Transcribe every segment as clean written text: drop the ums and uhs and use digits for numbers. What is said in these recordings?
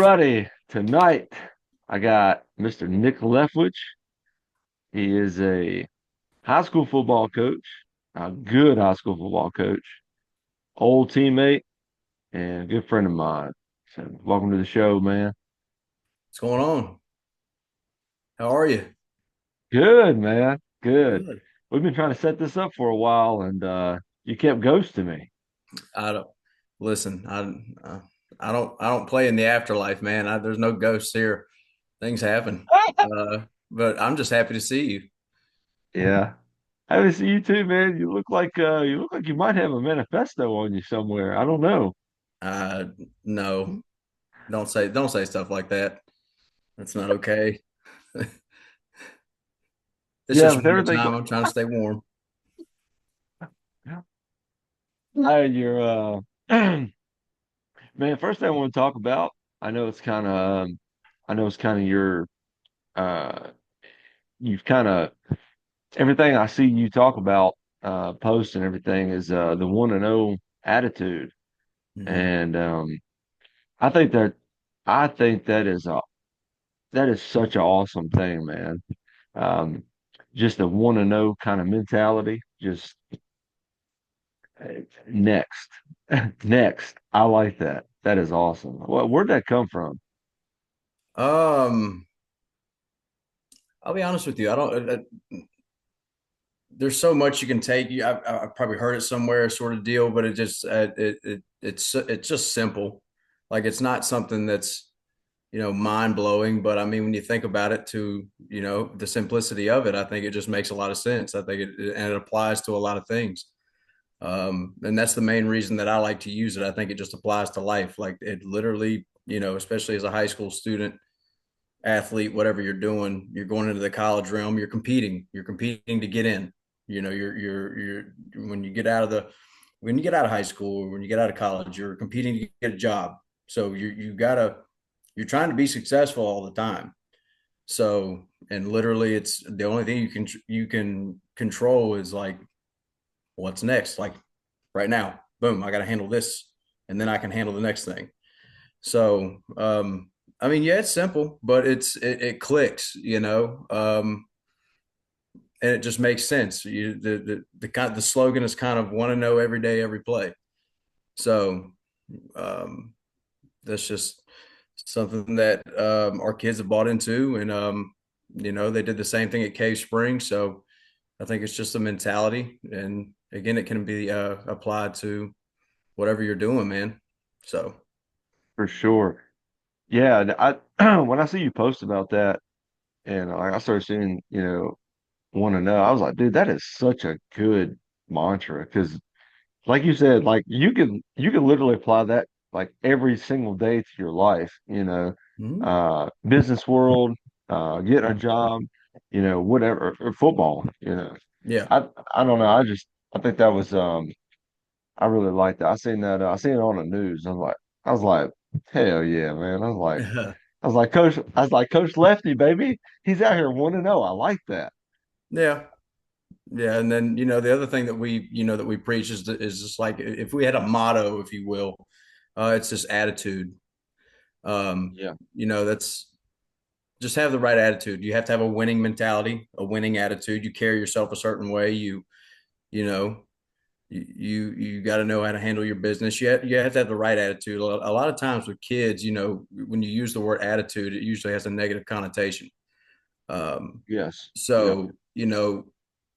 everybody. Tonight, I got Mr. Nick Leftwich. He is a high school football coach, a good high school football coach, old teammate, and a good friend of mine. So, welcome to the show, man. What's going on? How are you? Good, man. Good. Good. We've been trying to set this up for a while, and you kept ghosting me. I don't listen. I don't play in the afterlife, man. There's no ghosts here. Things happen. But I'm just happy to see you. Yeah. Happy to see you too, man. You look like you might have a manifesto on you somewhere. I don't know. Uh, no, don't say stuff like that. That's not okay. It's Yeah, just with winter everything time. I'm trying to stay warm. going. Hi, you're man, first thing I want to talk about, I know it's kind of I know it's kind of your uh you've kind of everything I see you talk about post and everything is the 1-0 attitude. Mhm. And I think that I think that is such an awesome thing, man. Um just a 1-0 kind of mentality, just next. Next. I like that. That is awesome. Well, where'd that come from? Um, I'll be honest with you. I don't. There's so much you can take. I've probably heard it somewhere, sort of deal, but it's just simple. Like it's not something that's mind blowing, but I mean, when you think about it, to the simplicity of it, I think it just makes a lot of sense. I think and it applies to a lot of things. And that's the main reason that I like to use it. I think it just applies to life. Like it literally, especially as a high school student, athlete, whatever you're doing, you're going into the college realm, you're competing to get in. You're when you get out of high school or when you get out of college, you're competing to get a job. So you're trying to be successful all the time. So, and literally it's the only thing you can control is like what's next. Like right now, boom, I got to handle this and then I can handle the next thing. So, I mean, yeah, it's simple, but it clicks, and it just makes sense. The slogan is kind of want to know every day, every play. So, um, that's just something that our kids have bought into, and they did the same thing at Cave Spring. So, I think it's just a mentality, and again, it can be applied to whatever you're doing, man. So, For sure. Yeah, I when I see you post about that and I started seeing, 1-0, I was like, dude, that is such a good mantra because like you said, like you can literally apply that like every single day to your life, mhm. business world, getting a job, whatever, or football. Yeah. I I don't know. I think that was I really liked that. I seen it on the news. I was like, hell yeah, man. I was like, Coach Lefty, baby. He's out here 1-0. I like that. Yeah. Yeah, and then the other thing that we preach is just like if we had a motto, if you will, it's just attitude. Yeah. That's just have the right attitude. You have to have a winning mentality, a winning attitude. You carry yourself a certain way. You know you got to know how to handle your business. You have to have the right attitude. A lot of times with kids, when you use the word attitude, it usually has a negative connotation. Um, Yes. Yep. so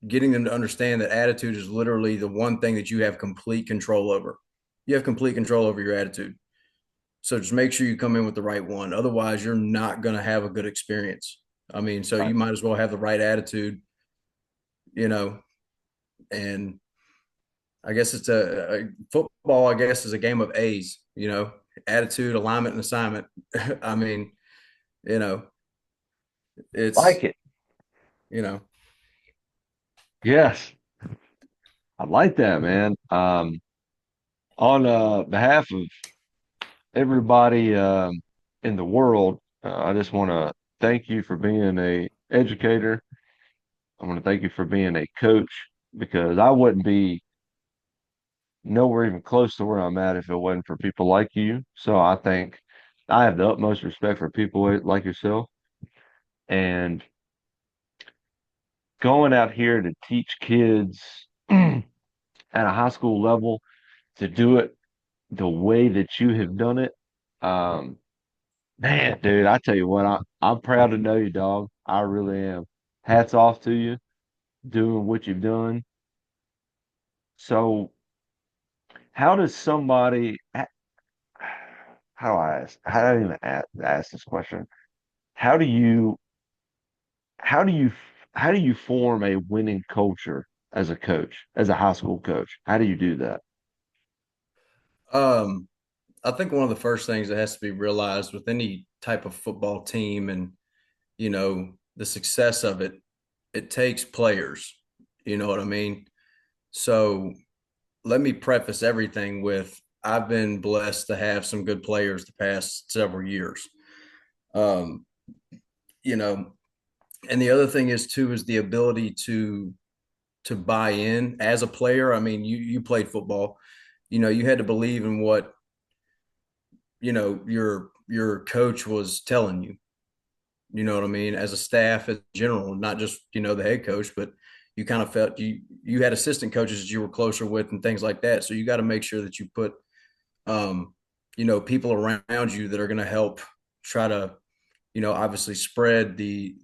getting them to understand that attitude is literally the one thing that you have complete control over. You have complete control over your attitude. So just make sure you come in with the right one. Otherwise, you're not going to have a good experience. I mean, so Right. you might as well have the right attitude, you know, and I guess a football, I guess, is a game of A's, attitude, alignment, and assignment. I mean, you know, it's, Like it. you know, Yes. I like that, man. On behalf of everybody in the world, I just want to thank you for being a educator. I want to thank you for being a coach because I wouldn't be nowhere even close to where I'm at if it wasn't for people like you. So I think I have the utmost respect for people like yourself, and going out here to teach kids at a high school level to do it the way that you have done it. Um, Man, dude, I tell you what, I'm proud to know you, dog. I really am. Hats off to you doing what you've done. So, how does somebody, how do I ask, how do I even ask this question? How do you, how do you, how do you form a winning culture as a coach, as a high school coach? How do you do that? Um, I think one of the first things that has to be realized with any type of football team and, the success of it, it takes players. You know what I mean? So let me preface everything with I've been blessed to have some good players the past several years. Um, you know, and the other thing is too is the ability to buy in as a player. I mean, you played football. You had to believe in what, your coach was telling you. You know what I mean? As a staff in general, not just, the head coach, but you kind of felt you had assistant coaches that you were closer with and things like that. So you got to make sure that you put um, people around you that are going to help try to, obviously spread the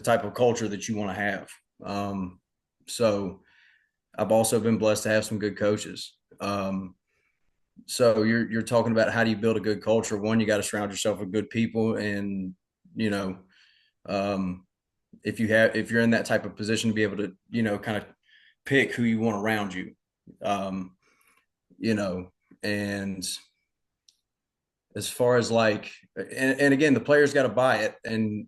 type of culture that you want to have. So I've also been blessed to have some good coaches. So you're talking about how do you build a good culture? One, you got to surround yourself with good people, and you know, um, if you're in that type of position to be able to kind of pick who you want around you, um, you know, and as far as like, and again, the players got to buy it, and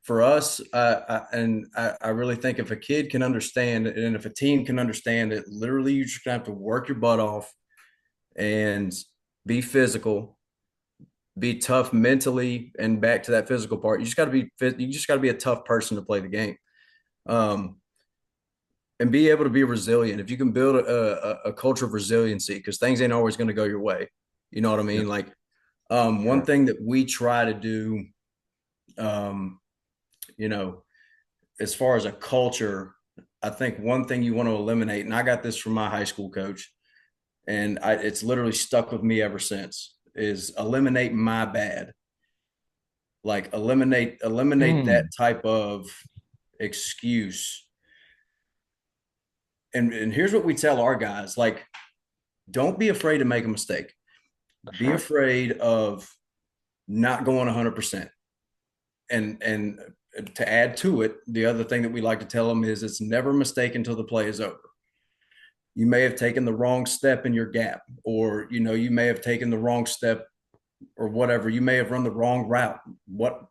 for us, I really think if a kid can understand and if a team can understand it, literally you just have to work your butt off and be physical, be tough mentally, and back to that physical part. You just got to be a tough person to play the game, um, and be able to be resilient. If you can build a culture of resiliency, because things ain't always going to go your way. You know what I Yeah, mean? Like one sure. thing that we try to do, um, you know, as far as a culture, I think one thing you want to eliminate, and I got this from my high school coach, and it's literally stuck with me ever since, is eliminate my bad. Like eliminate that Mm, type of excuse. And here's what we tell our guys: like, don't be afraid to make a mistake. that's Be right. afraid of not going 100%. And to add to it, the other thing that we like to tell them is it's never a mistake until the play is over. You may have taken the wrong step in your gap, or you may have taken the wrong step or whatever. You may have run the wrong route. What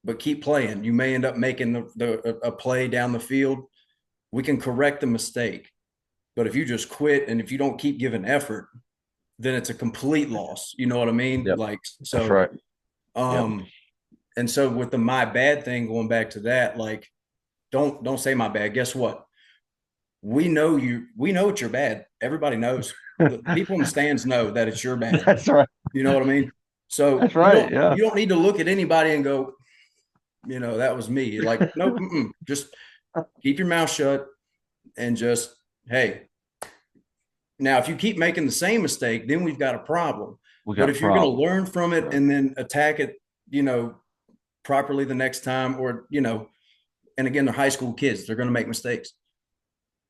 But keep playing. You may end up making a play down the field. We can correct the mistake. But if you just quit and if you don't keep giving effort, then it's a complete loss. You know what I mean? Yep, Like, that's so right. Yep, and so with the my bad thing, going back to that, like, don't say my bad. Guess what? We know it's your bad. Everybody knows. The people in the stands know that it's your bad. that's right. You know what I mean? So That's right. Yeah, you don't need to look at anybody and go, that was me. Like, no, just keep your mouth shut and just, hey. Now, if you keep making the same mistake, then we've got a problem. we But got if you're going to problems. learn from it Right. and then attack it, you know, properly the next time, or and again, they're high school kids, they're going to make mistakes.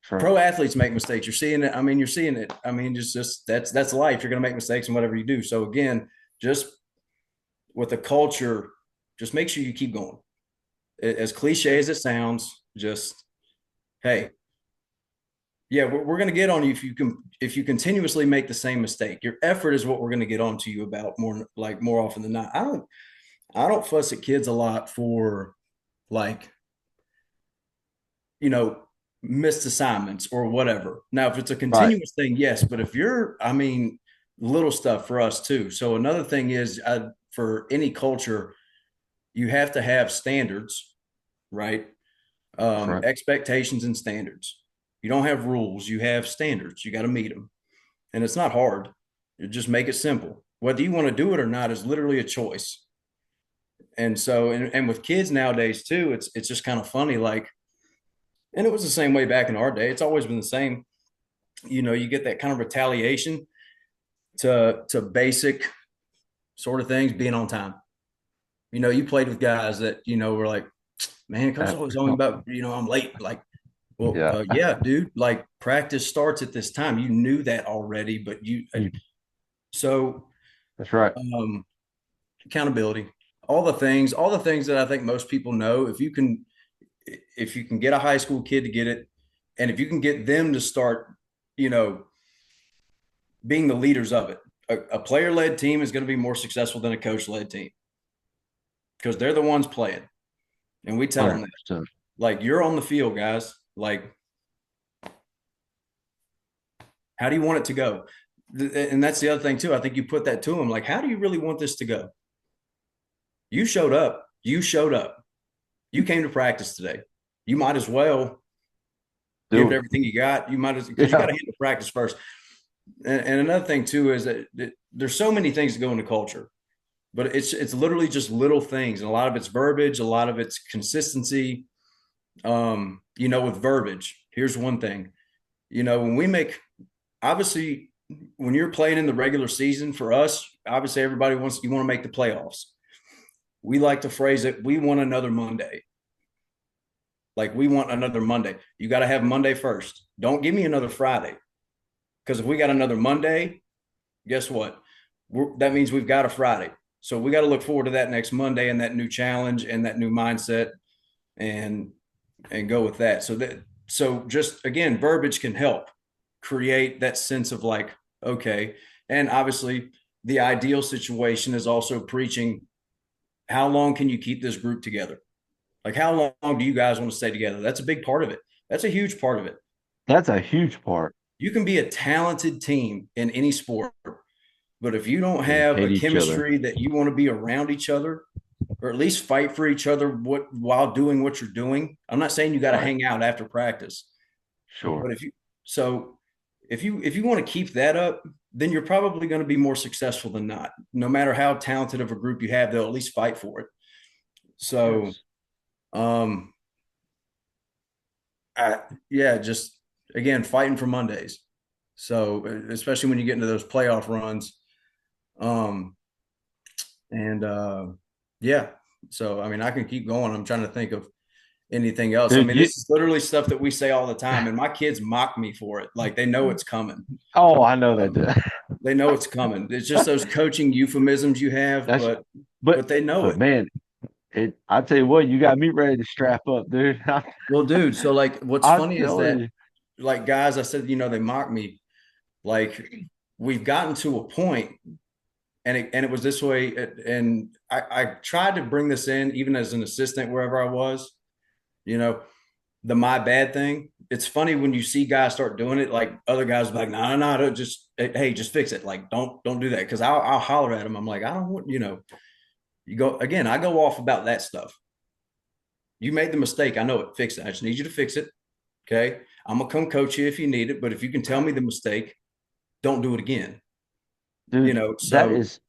Sure. Pro athletes make mistakes. You're seeing it. I mean, you're seeing it. I mean, just that's life. You're going to make mistakes in whatever you do. So again, just with the culture, just make sure you keep going. As cliche Yeah. as it sounds, just hey, yeah, we're going to get on you if you continuously make the same mistake. Your effort is what we're going to get on to you about more often than not. I don't fuss at kids a lot for like you know missed assignments or whatever. Now, if it's a Right. continuous thing, yes, but if I mean, little stuff for us too. So another thing is, for any culture, you have to have standards, right? That's right. Expectations and standards. You don't have rules, you have standards. You got to meet them, and it's not hard. You just make it simple. Whether you want to do it or not is literally a choice. And so, and with kids nowadays too, it's just kind of funny. Like, and it was the same way back in our day. It's always been the same. You get that kind of retaliation to basic sort of things, being on time. You played with guys that were like, man, coach always talking about I'm late. Like, well, Yeah, yeah, dude. Like practice starts at this time. You knew that already, but so that's right. um, accountability, all the things that I think most people know. If you can get a high school kid to get it, and if you can get them to start, you know, being the leaders of it, a player led team is going to be more successful than a coach led team because they're the ones playing, and we tell them that, 100%. like, you're on the field, guys. Like, how do you want it to go? And that's the other thing too. I think you put that to them, like, how do you really want this to go? You showed up. You showed up. You came to practice today. You might as well give Do it it. everything you got. You might as because you got Yeah, to handle practice first. And another thing too is that there's so many things that go into culture, but it's literally just little things, and a lot of it's verbiage, a lot of it's consistency. With verbiage, here's one thing. When we make obviously when you're playing in the regular season for us, obviously everybody wants you want to make the playoffs. We like to phrase it, we want another Monday. Like we want another Monday. You got to have Monday first. Don't give me another Friday. Because if we got another Monday, guess what? That means we've got a Friday. So we got to look forward to that next Monday and that new challenge and that new mindset and go with that. So just again, verbiage can help create that sense of like, okay. And obviously the ideal situation is also preaching, how long can you keep this group together? Like, how long do you guys want to stay together? That's a big part of it. That's a huge part of it. that's a huge part. You can be a talented team in any sport, but if you don't And have a hate each other. chemistry that you want to be around each other, or at least fight for each other while doing what you're doing. I'm not saying you got to Right. hang out after practice, Sure. but if you want to keep that up, then you're probably going to be more successful than not. No matter how talented of a group you have, they'll at least fight for it. So, Yes. um, yeah, just again fighting for Mondays. So especially when you get into those playoff runs, um, and yeah. So I mean, I can keep going. I'm trying to think of anything else. I Dude, mean, this is literally stuff that we say all the time, and my kids mock me for it. Like they know it's coming. oh, I know they Um, did. they know it's coming. It's just those coaching euphemisms you have, That's but but but they know it. man, I tell you what, you got me ready to strap up, dude. Well, dude. So like, what's I'm funny is telling that you. like guys, I said, they mock me. Like we've gotten to a point, and it was this way, and I tried to bring this in even as an assistant wherever I was. You know, the my bad thing. It's funny when you see guys start doing it, like other guys are like, no, no, no, just hey, just fix it. Like, don't do that. Cause I'll holler at them. I'm like, I don't want, you go again, I go off about that stuff. You made the mistake. I know it. Fix it. I just need you to fix it. Okay. I'm gonna come coach you if you need it. But if you can tell me the mistake, don't do it again. Dude, that So is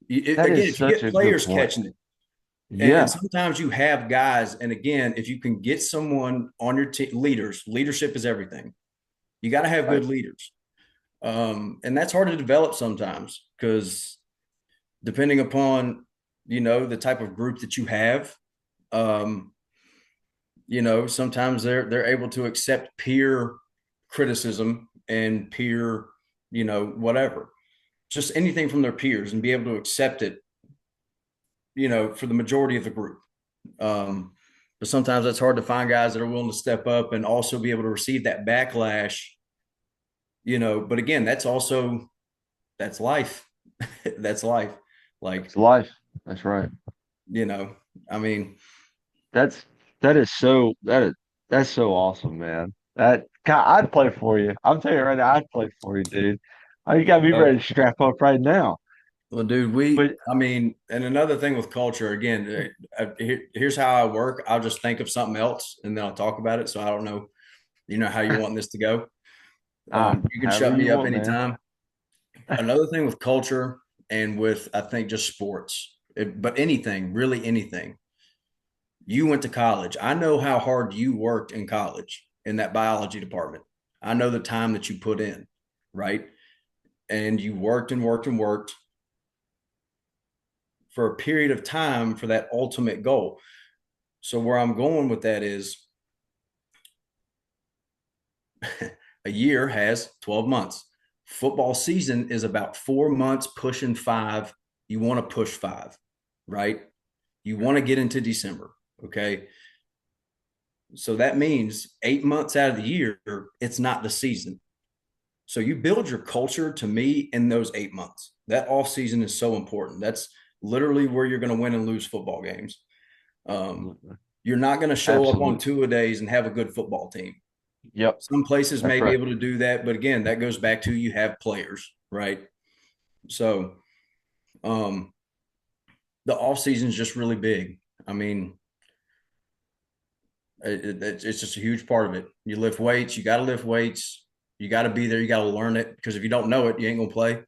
that again, is if you such get a good players point. catching it, and Yeah. sometimes you have guys, and again, if you can get someone on your team, leadership is everything. You got to have Right. good leaders. And that's hard to develop sometimes because depending upon, the type of group that you have, um, sometimes they're able to accept peer criticism and peer, whatever, just anything from their peers and be able to accept it, for the majority of the group. But sometimes that's hard to find guys that are willing to step up and also be able to receive that backlash, but again, that's life. That's life. Like, It's life. That's right. you know, I mean, That's that is so that's so awesome, man. That God, I'd play for you. I'm telling you right now, I'd play for you, dude. Oh, you got me ready to well, strap up right now. well, dude, But I mean, and another thing with culture, again, here's how I work. I'll just think of something else and then I'll talk about it. So I don't know, how you want this to go. You can however shut you me up want, man. anytime. Another thing with culture, and with, I think, just sports, but anything, really anything. You went to college. I know how hard you worked in college in that biology department. I know the time that you put in, right? And you worked and worked and worked for a period of time for that ultimate goal. So where I'm going with that is a year has 12 months. Football season is about 4 months, pushing five. You want to push five, right? You want to get into December. Okay. So that means 8 months out of the year, it's not the season. So you build your culture to me in those 8 months. That off season is so important. That's literally where you're going to win and lose football games. Um, you're not going to show up on Absolutely. two-a-days and have a good football team. Yep. Some places That's may be right. able to do that, but again, that goes back to you have players, right? So um, the off season is just really big. I mean, it's just a huge part of it. You lift weights, you got to lift weights, you got to be there, you got to learn it because if you don't know it, you ain't gonna play.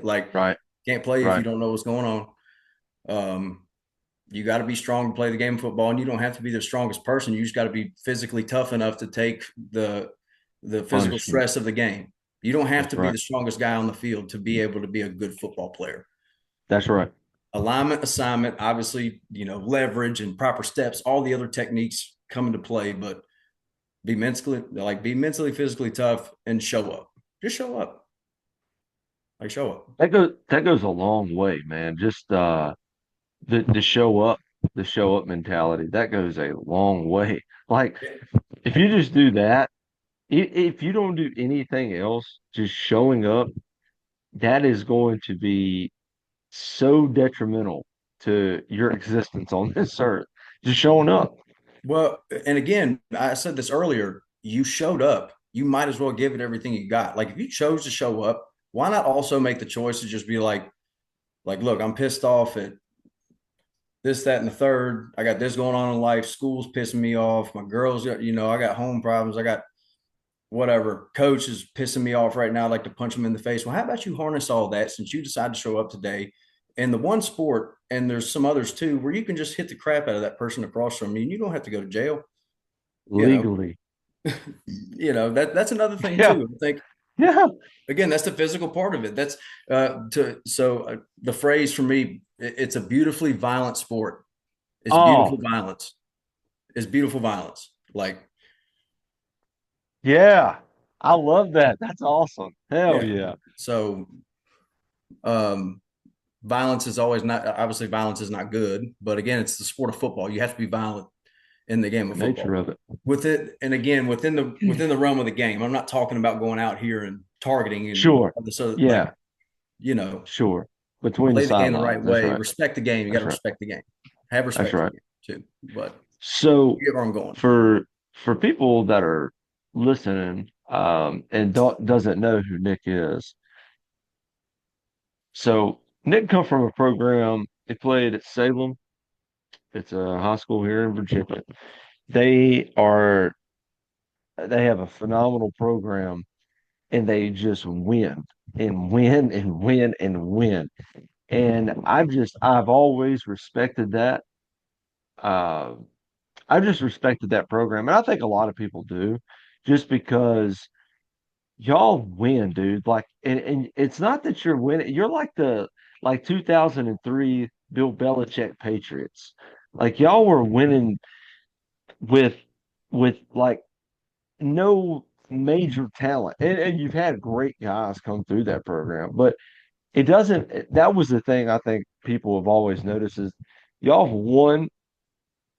Like Right. can't play if you Right. don't know what's going on. Um, you got to be strong to play the game of football, and you don't have to be the strongest person. You just got to be physically tough enough to take the physical Punishment. stress of the game. You don't have to That's be right. the strongest guy on the field to be able to be a good football player. That's right. Alignment, assignment, obviously, leverage and proper steps, all the other techniques come into play, but be mentally, physically tough and show up. Just show up. Like show up. That goes a long way, man. Just the show up mentality. That goes a long way. Like if you just do that, if you don't do anything else, just showing up, that is going to be so detrimental to your existence on this earth. Just showing up. Well, and again, I said this earlier, you showed up. You might as well give it everything you got. Like if you chose to show up, why not also make the choice to just be like, look, I'm pissed off at this, that, and the third. I got this going on in life. School's pissing me off. My girls, I got home problems. I got whatever. Coach is pissing me off right now. I'd like to punch him in the face. Well, how about you harness all that since you decided to show up today in the one sport, and there's some others too, where you can just hit the crap out of that person across from you and you don't have to go to jail. You know, Legally. that's another thing Yeah. too. I think Yeah. again, that's the physical part of it. That's the phrase for me, it's a beautifully violent sport. It's beautiful Oh, violence. It's beautiful violence. Like, yeah. I love that. That's awesome. Hell yeah. yeah. So um violence is always not obviously violence is not good, but again, it's the sport of football. You have to be violent in the game The of nature football. of it. With it, and again, within the realm of the game. I'm not talking about going out here and targeting and Sure. so like, Yeah. you know, Sure. Between the play the game the sidelines. right That's way, right. respect the game. You got That's to right. respect the game. Have That's respect for the right. game too. But So you get where I'm going. for people that are listening and doesn't know who Nick is, so Nick come from a program he played at Salem. It's a high school here in Virginia. They are they have a phenomenal program and they just win and win and win and win. And I've always respected that. Uh, I just respected that program, and I think a lot of people do, just because y'all win, dude. Like, and it's not that you're winning. You're like the 2003 Bill Belichick Patriots. Like y'all were winning with like no major talent, and you've had great guys come through that program, but it doesn't. That was the thing I think people have always noticed is y'all have won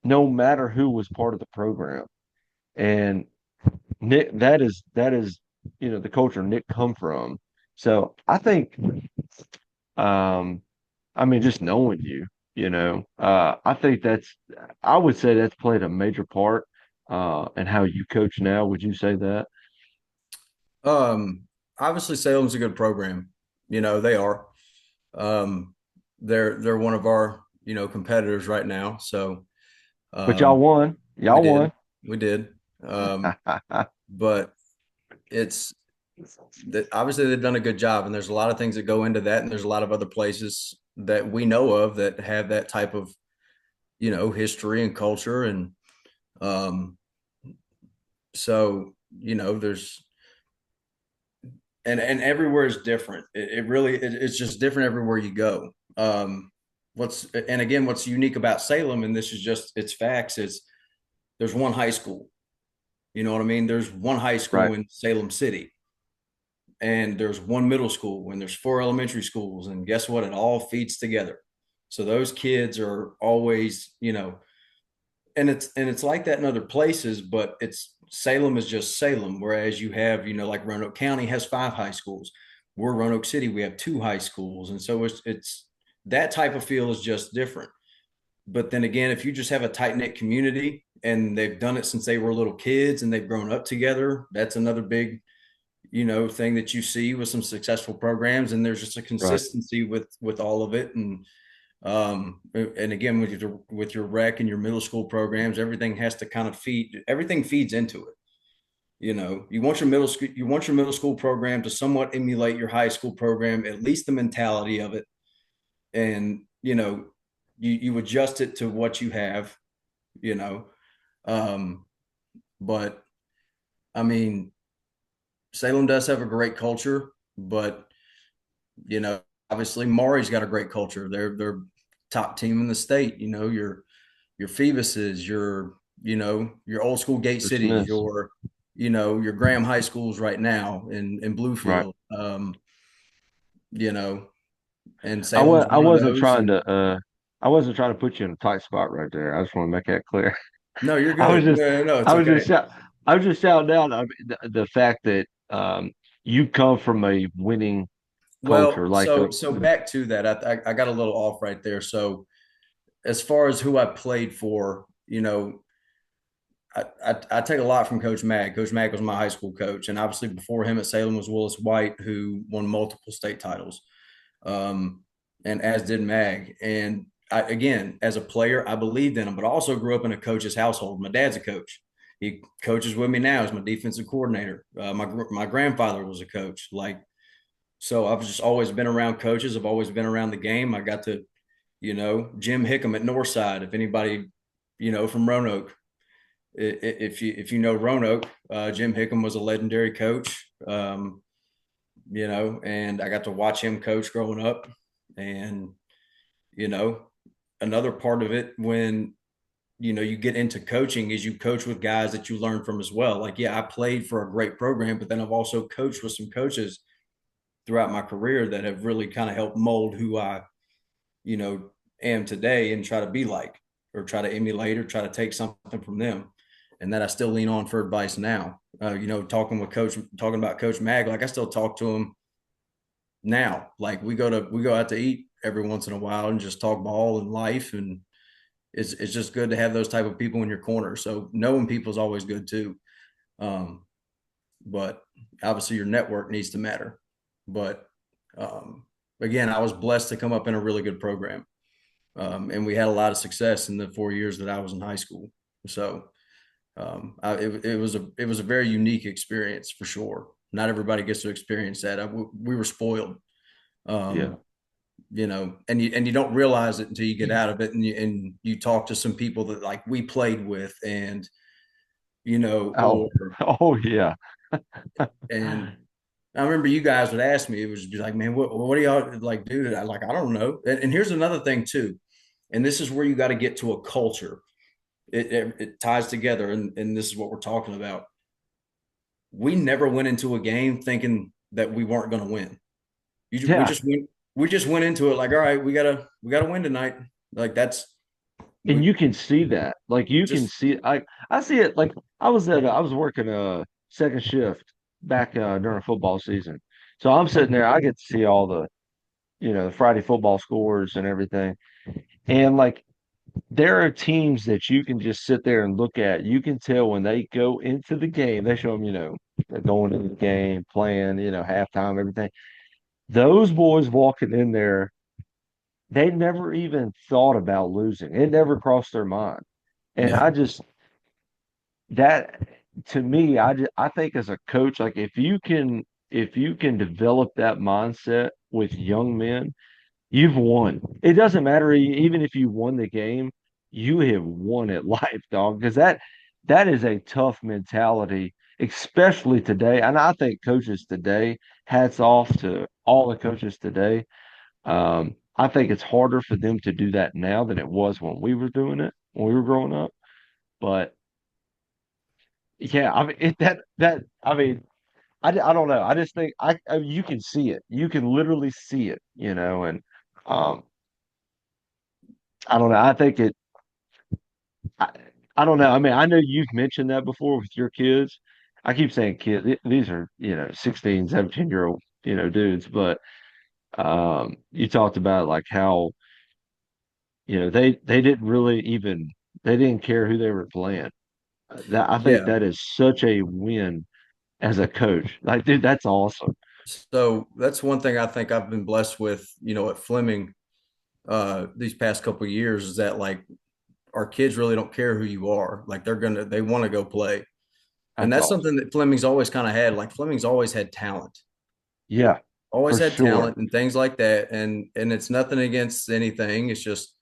no matter who was part of the program. And Nick, that is the culture Nick come from. So I think, um, I mean, just knowing you, I think I would say that's played a major part, in how you coach now. Would you say that? Um, Obviously Salem's a good program. They are. Um, they're one of our competitors right now. So But y'all um, won. we Y'all did, won. we did. But it's that obviously they've done a good job, and there's a lot of things that go into that, and there's a lot of other places that we know of that have that type of history and culture, and um, so there's and everywhere is different. It's just different everywhere you go. What's unique about Salem, and this is just it's facts, is there's one high school. You know what I mean? There's one high Right. school in Salem City, and there's one middle school, and there's four elementary schools, and guess what? It all feeds together. So those kids are always, and it's like that in other places, but it's Salem is just Salem. Whereas you have, like Roanoke County has five high schools. We're Roanoke City, we have two high schools, and so it's that type of feel is just different. But then again, if you just have a tight knit community and they've done it since they were little kids and they've grown up together, that's another big thing that you see with some successful programs, and there's just a Right. consistency with all of it. And again, with your rec and your middle school programs, everything has to kind of everything feeds into it. You want your middle school program to somewhat emulate your high school program, at least the mentality of it. And you adjust it to what you have, you know um but I mean, Salem does have a great culture, but you know, obviously Maury's got a great culture. They're top team in the state. Your Phoebuses, your old school Gate The Cities, Smiths. your Graham High Schools right now in Right. Bluefield. You know, and I Salem's was I one of wasn't those. trying And to I wasn't trying to put you in a tight spot right there. I just want to make that clear. no, you're I was good. just No, no, no, it's I was okay. just shout, I was just shouting down the fact that you come from a winning culture Well, like so back to that, I got a little off right there. So as far as who I played for, I take a lot from Coach Mag. Coach Mag was my high school coach, and obviously before him at Salem was Willis White, who won multiple state titles, um, and as did Mag. And again, as a player, I believed in him, but I also grew up in a coach's household. My dad's a coach. He coaches with me now as my defensive coordinator. My grandfather was a coach. So I've just always been around coaches. I've always been around the game. I got to, Jim Hickam at Northside. If anybody, from Roanoke, if you know Roanoke, Jim Hickam was a legendary coach. And I got to watch him coach growing up. And you know, another part of it when you get into coaching is you coach with guys that you learn from as well. Like, yeah, I played for a great program, but then I've also coached with some coaches throughout my career that have really kind of helped mold who I, you know, am today and try to be like, or try to emulate, or try to take something from them. And that I still lean on for advice now. Talking about Coach Mag, like I still talk to him now. Like we go out to eat every once in a while and just talk ball and life, and it's just good to have those type of people in your corner. So knowing people is always good too. Um, but obviously your network needs to matter. But um, again, I was blessed to come up in a really good program, and we had a lot of success in the 4 years that I was in high school. So it was a very unique experience for sure. Not everybody gets to experience that. We were spoiled, yeah. um, and you don't realize it until you get out of it, and you talk to some people that like we played with, and Oh, oh yeah. and I remember you guys would ask me, it was be like, man, what do y'all like do? I don't know. And here's another thing too, and this is where you got to get to a culture. It ties together, and this is what we're talking about. We never went into a game thinking that we weren't going to win. You, we Yeah. just went, we just went into it like, all right, we gotta win tonight. Like that's And we you can see that. Like you can just see I see it like I was working a second shift back during football season. So I'm sitting there, I get to see all the Friday football scores and everything. And like there are teams that you can just sit there and look at. You can tell when they go into the game, they show them, they're going into the game, playing, halftime, everything. Those boys walking in there, they never even thought about losing. It never crossed their mind. And yeah, that to me, I think as a coach, like if you can if you can develop that mindset with young men, you've won. It doesn't matter even if you won the game, you have won at life, dog. Because that is a tough mentality, especially today. And I think coaches today, hats off to all the coaches today. I think it's harder for them to do that now than it was when we were doing it when we were growing up. But yeah, I mean that I mean I don't know. I just think you can see it. You can literally see it, and um I don't know. I think I, I don't know. I mean, I know you've mentioned that before with your kids. I keep saying kids. These are, 16, 17-year-old, dudes, but you talked about like how, they didn't really even they didn't care who they were playing. That I think Yeah. that is such a win as a coach. Like, dude, that's awesome. So that's one thing I think I've been blessed with, at Fleming these past couple of years is that like our kids really don't care who you are. Like they want to go play. And That's that's awesome. something that Fleming's always kind of had. Like Fleming's always had talent, Yeah, always for had sure. talent and things like that. And it's nothing against anything. It's just,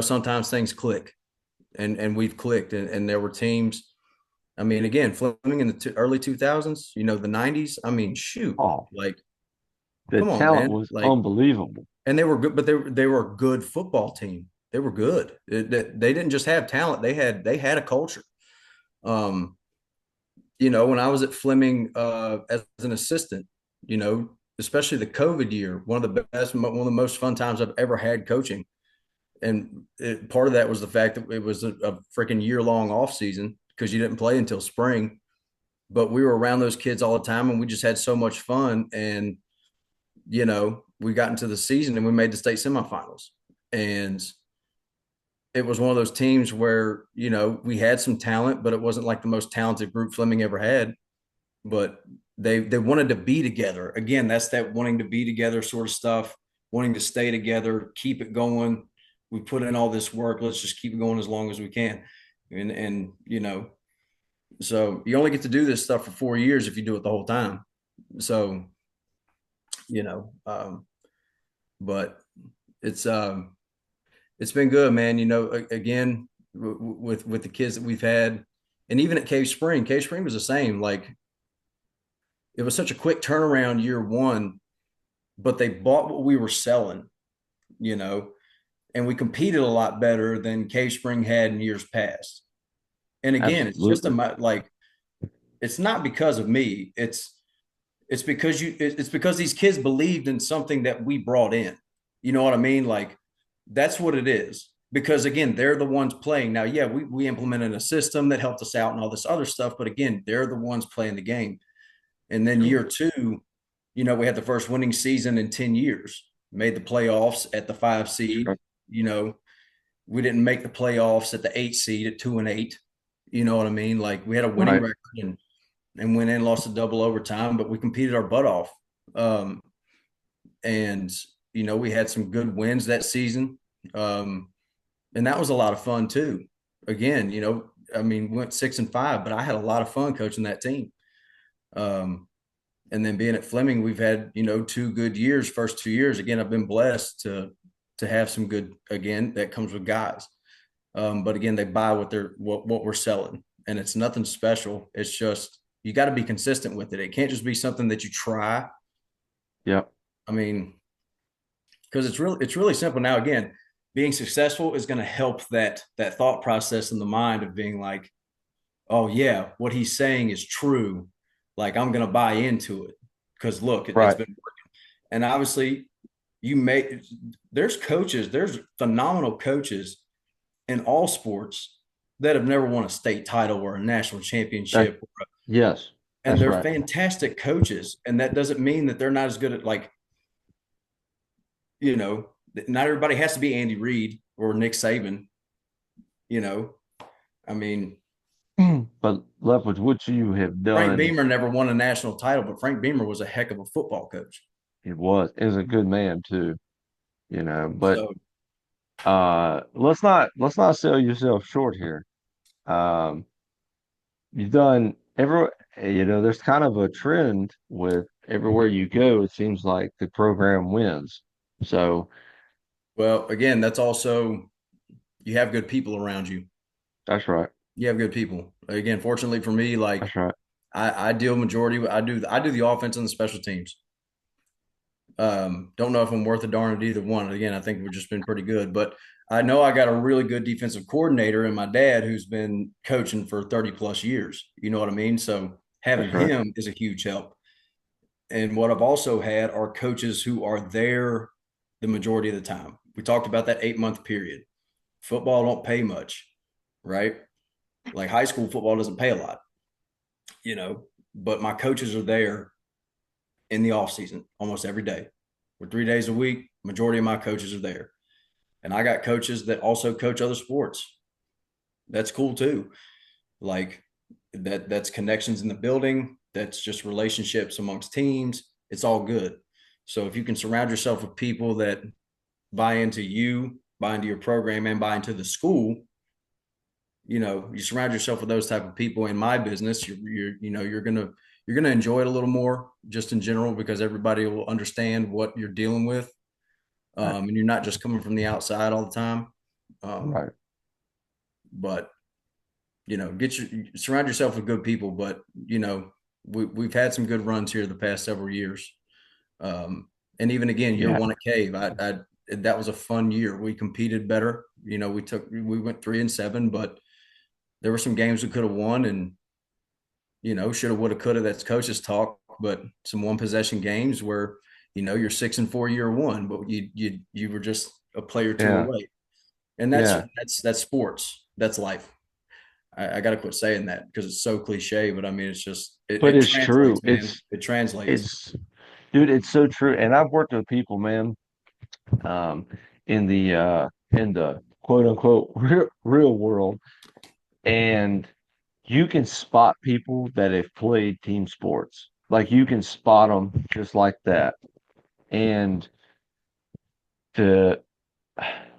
sometimes things click and we've clicked and there were teams. I mean, again, Fleming in the early 2000s, the 90s. I mean, shoot, Oh, like, the come on, talent man. was Like, unbelievable. and they were good, but they were a good football team. They were good. They didn't just have talent. They had a culture. Um, when I was at Fleming as an assistant, especially the COVID year, one of the most fun times I've ever had coaching. And part of that was the fact that it was a freaking year long off season because you didn't play until spring. But we were around those kids all the time, and we just had so much fun. And we got into the season and we made the state semifinals. And it was one of those teams where, we had some talent, but it wasn't like the most talented group Fleming ever had. But they wanted to be together. Again, that's that wanting to be together sort of stuff, wanting to stay together, keep it going. We put in all this work. Let's just keep it going as long as we can. And so you only get to do this stuff for 4 years if you do it the whole time. So, you know, um, but it's it's been good, man. Again, with the kids that we've had, and even at Cave Spring was the same. Like it was such a quick turnaround year one, but they bought what we were selling, you know, and we competed a lot better than Cave Spring had in years past. And again, it's just Absolutely. like it's not because of me. It's because these kids believed in something that we brought in. You know what I mean? Like that's what it is. Because again, they're the ones playing. Now, yeah, we implemented a system that helped us out and all this other stuff, but again, they're the ones playing the game. And then Sure. year two, we had the first winning season in 10 years, made the playoffs at the 5 seed. Sure. You know, we didn't make the playoffs at the 8 seed at 2-8. You know what I mean? Like we had a winning Right. record and went in, lost a double overtime, but we competed our butt off. Um, and, we had some good wins that season. Um, and that was a lot of fun too. Again, I mean, we went 6-5, but I had a lot of fun coaching that team. Um, and then being at Fleming, we've had, two good years, first 2 years. Again, I've been blessed to have some good, again, that comes with guys. But again, they buy what we're selling. And it's nothing special. It's just you got to be consistent with it. It can't just be something that you try. Yep. I mean, because it's really simple. Now, again, being successful is going to help that thought process in the mind of being like, oh yeah, what he's saying is true. Like I'm going to buy into it because look, it's Right. been working. And obviously, you may there's phenomenal coaches in all sports that have never won a state title or a national That, championship, yes, and that's they're right. fantastic coaches. And that doesn't mean that they're not as good at like you know, not everybody has to be Andy Reid or Nick Saban. You know, I mean, But Leftwich, what you have Frank done, Beamer never won a national title, but Frank Beamer was a heck of a football coach. is a good man too, but So let's not sell yourself short here. Um, you've done every there's kind of a trend with everywhere you go, it seems like the program wins. So Well, again, that's also you have good people around you. that's right. You have good people. Again, fortunately for me, like That's right. I deal majority. I do the offense and the special teams. Don't know if I'm worth a darn at either one. Again, I think we've just been pretty good, but I know I got a really good defensive coordinator and my dad who's been coaching for 30 plus years. You know what I mean? So having That's right. him is a huge help. And what I've also had are coaches who are there the majority of the time. We talked about that 8 month period. Football don't pay much, right? Like high school football doesn't pay a lot, but my coaches are there in the off season almost every day. We're 3 days a week. Majority of my coaches are there. And I got coaches that also coach other sports. That's cool too. Like that's connections in the building. That's just relationships amongst teams. It's all good. So if you can surround yourself with people that buy into you, buy into your program, and buy into the school, you surround yourself with those type of people in my business, you're gonna enjoy it a little more just in general because everybody will understand what you're dealing with, Right. and you're not just coming from the outside all the time. Um, Right. but surround yourself with good people. But we've had some good runs here the past several years. And even again, year Yeah. one at Cave, I that was a fun year. We competed better. We went 3-7, but there were some games we could have won, and shoulda, woulda, coulda. That's coaches talk. But some one possession games where you're 6-4 year one, but you were just a player two Yeah. away, and that's Yeah. that's sports. That's life. I got to quit saying that because it's so cliche, but I mean, it's just But it it's true. translates, man. It translates. It's dude, it's so true. And I've worked with people, man, um, in the quote unquote real world, and you can spot people that have played team sports. Like you can spot them just like that. And the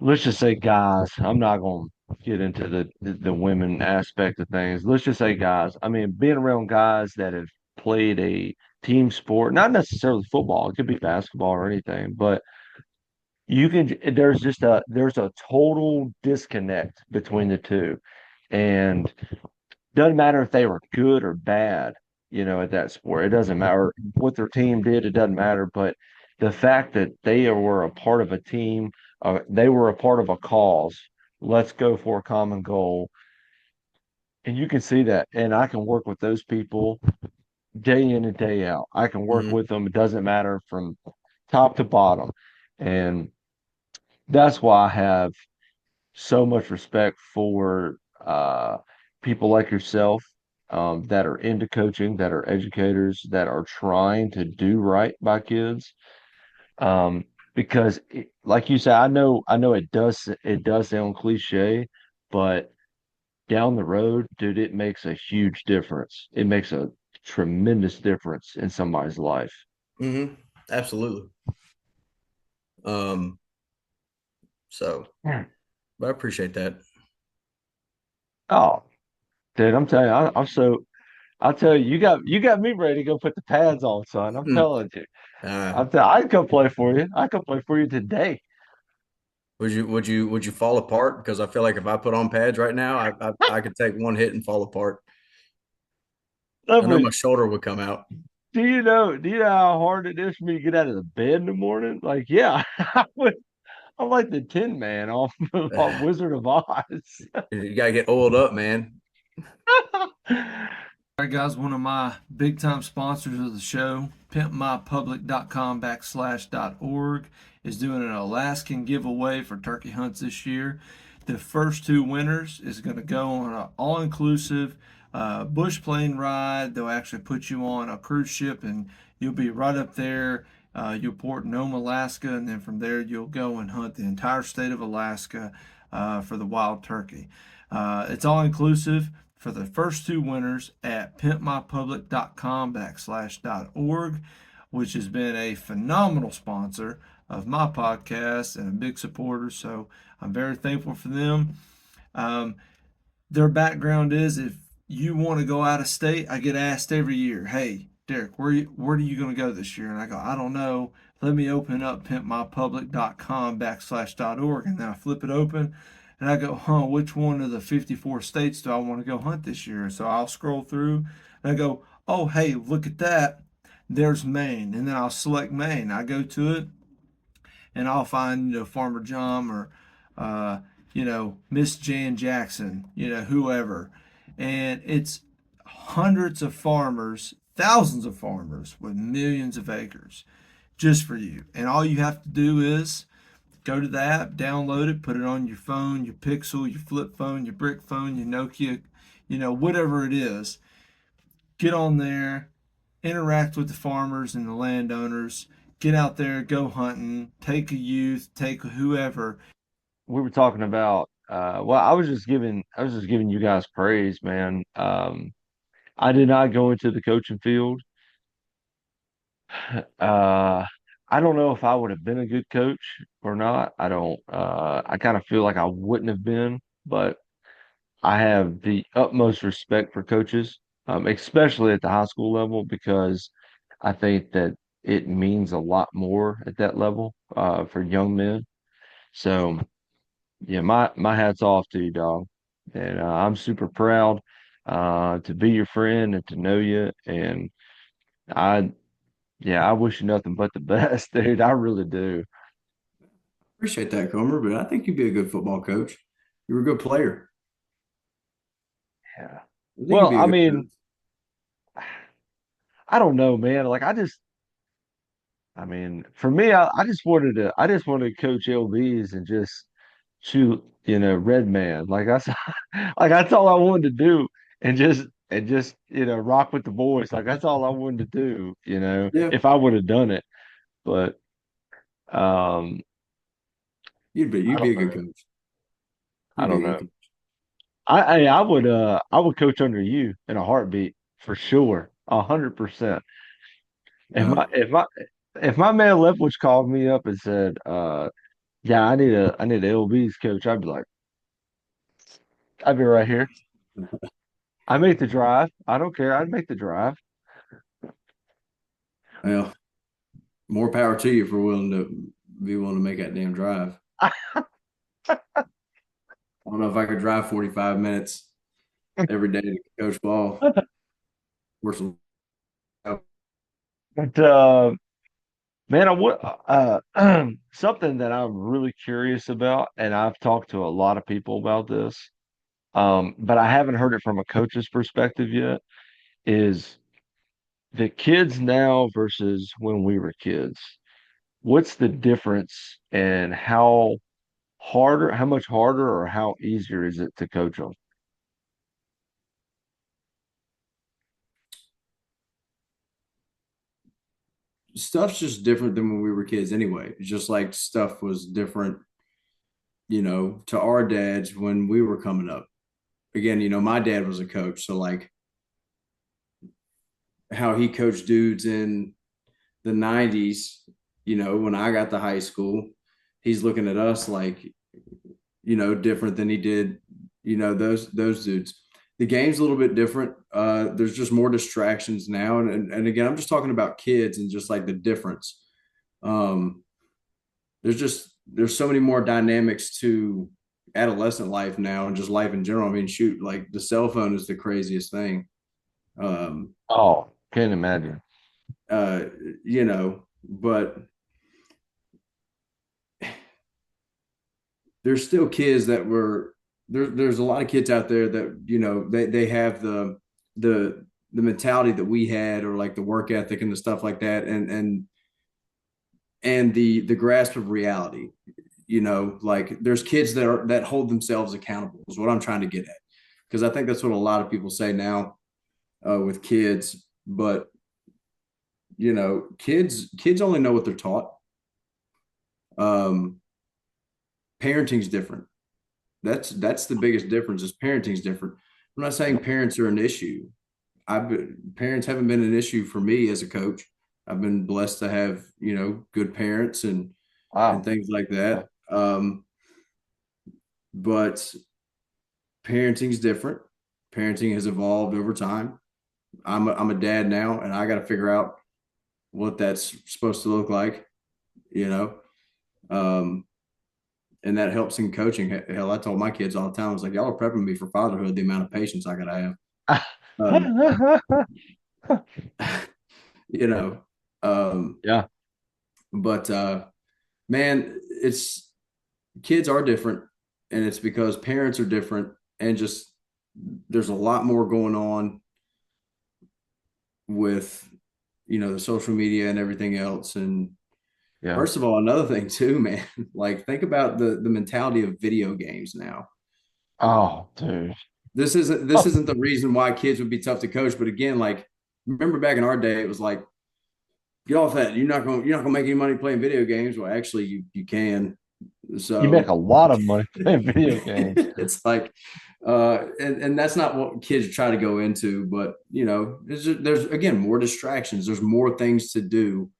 let's just say guys, I'm not going to get into the women aspect of things. Let's just say guys. I mean, being around guys that have played a team sport, not necessarily football, it could be basketball or anything, but you can there's a total disconnect between the two. And doesn't matter if they were good or bad, at that sport. It doesn't matter what their team did, it doesn't matter. But the fact that they were a part of a team, they were a part of a cause. Let's go for a common goal. And you can see that. And I can work with those people day in and day out. I can work Mhm. with them. It doesn't matter from top to bottom. And that's why I have so much respect for people like yourself, that are into coaching, that are educators, that are trying to do right by kids. Because like you said, I know it does sound cliche, but down the road, dude, it makes a huge difference. It makes a tremendous difference in somebody's life. Mhm. Absolutely. Um. So, Yeah. but I appreciate that. Oh, dude, I'm telling you, I'll tell you, you got me ready to go put the pads on, son. I'm Hmm. telling you. Uh, I'd come play for you. I come play for you today. would you fall apart? Because I feel like if I put on pads right now, I could take one hit and fall apart. I know my Leftwich, shoulder would come out. do you know how hard it is for me to get out of the bed in the morning? Like, yeah, I'm like the Tin Man off Wizard of Oz. You gotta get oiled up, man. All right, guys, one of my big time sponsors of the show, pimpmypublic.com/org, is doing an Alaskan giveaway for turkey hunts this year. The first two winners is going to go on an all inclusive bush plane ride. They'll actually put you on a cruise ship and you'll be right up there. You'll port in Nome, Alaska, and then from there you'll go and hunt the entire state of Alaska for the wild turkey. It's all inclusive for the first two winners at pimpmypublic.com/org, which has been a phenomenal sponsor of my podcast and a big supporter. So I'm very thankful for them. Um, their background is if you want to go out of state? I get asked every year, hey, Derek, where are you going to go this year? And I go, I don't know. Let me open up pimpmypublic.com/.org. And then I flip it open and I go, which one of the 54 states do I want to go hunt this year? And so I'll scroll through and I go, oh, hey, look at that. There's Maine. And then I'll select Maine. I go to it and I'll find, Farmer John or, Miss Jan Jackson, whoever. And it's hundreds of farmers, thousands of farmers with millions of acres just for you. And all you have to do is go to the app, download it, put it on your phone, your Pixel, your flip phone, your brick phone, your Nokia, whatever it is. Get on there, interact with the farmers and the landowners, get out there, go hunting, take a youth, take whoever. We were talking about well, I was just giving you guys praise, man. I did not go into the coaching field. Uh, I don't know if I would have been a good coach or not. I don't I kind of feel like I wouldn't have been, but I have the utmost respect for coaches, especially at the high school level, because I think that it means a lot more at that level for young men. So yeah, my hat's off to you, dog, and I'm super proud to be your friend and to know you. And I yeah, I wish you nothing but the best, dude. I really do. Appreciate that, Comer, but I think you'd be a good football coach. You're a good player. Yeah. I think you'd Well, be a I good mean, coach. I don't know, man. Like I mean, for me, I just wanted to coach LBs and just shoot, red man. Like that's like that's all I wanted to do, and just rock with the boys. Like that's all I wanted to do. Yeah, If I would have done it, but um, I you'd be don't a good know. coach. I You'd be a don't good know. coach. I would coach under you in a heartbeat for sure, 100%. If my Well, if my if my man Leftwich called me up and said, yeah, I need a LB's coach, I'd be right here. I make the drive. I don't care. I'd make the drive. well, more power to you for willing to make that damn drive. I don't know if I could drive 45 minutes every day to coach ball. Or some, But man, I would something that I'm really curious about, and I've talked to a lot of people about this, but I haven't heard it from a coach's perspective yet, is the kids now versus when we were kids. What's the difference and how much harder or how easier is it to coach them? stuff's just different than when we were kids anyway. It's just like stuff was different, to our dads when we were coming up. Again, my dad was a coach. So like how he coached dudes in the 90s, when I got to high school, he's looking at us like, different than he did, those dudes. The game's a little bit different. There's just more distractions now. And again, I'm just talking about kids and just like the difference. Um, there's so many more dynamics to adolescent life now and just life in general. I mean, shoot, like the cell phone is the craziest thing. Um, Oh, can't imagine. uh, but there's still kids that were there's a lot of kids out there that they have the mentality that we had, or like the work ethic and the stuff like that, and the grasp of reality. Like there's kids that hold themselves accountable is what I'm trying to get at, because I think that's what a lot of people say now with kids. But kids only know what they're taught. um Parenting's different. That's the biggest difference, is parenting's different. I'm not saying parents are an issue. Parents haven't been an issue for me as a coach. I've been blessed to have, good parents and Wow. things like that. But parenting's different. parenting has evolved over time. I'm a dad now, and I got to figure out what that's supposed to look like, you know. Um, and that helps in coaching. Hell, I told my kids all the time, I was like, y'all are prepping me for fatherhood, the amount of patience I gotta have. Um, you know, um, Yeah. but man, it's kids are different, and it's because parents are different, and just there's a lot more going on with the social media and everything else. And Yeah. first of all, another thing too, man, like think about the mentality of video games now. Oh, dude. This isn't the reason why kids would be tough to coach, but again, like remember back in our day, it was like, get off that. You're not gonna make any money playing video games. Well, actually, you can. You make a So lot of money playing video games. it's like, and that's not what kids try to go into, but there's again more distractions. There's more things to do,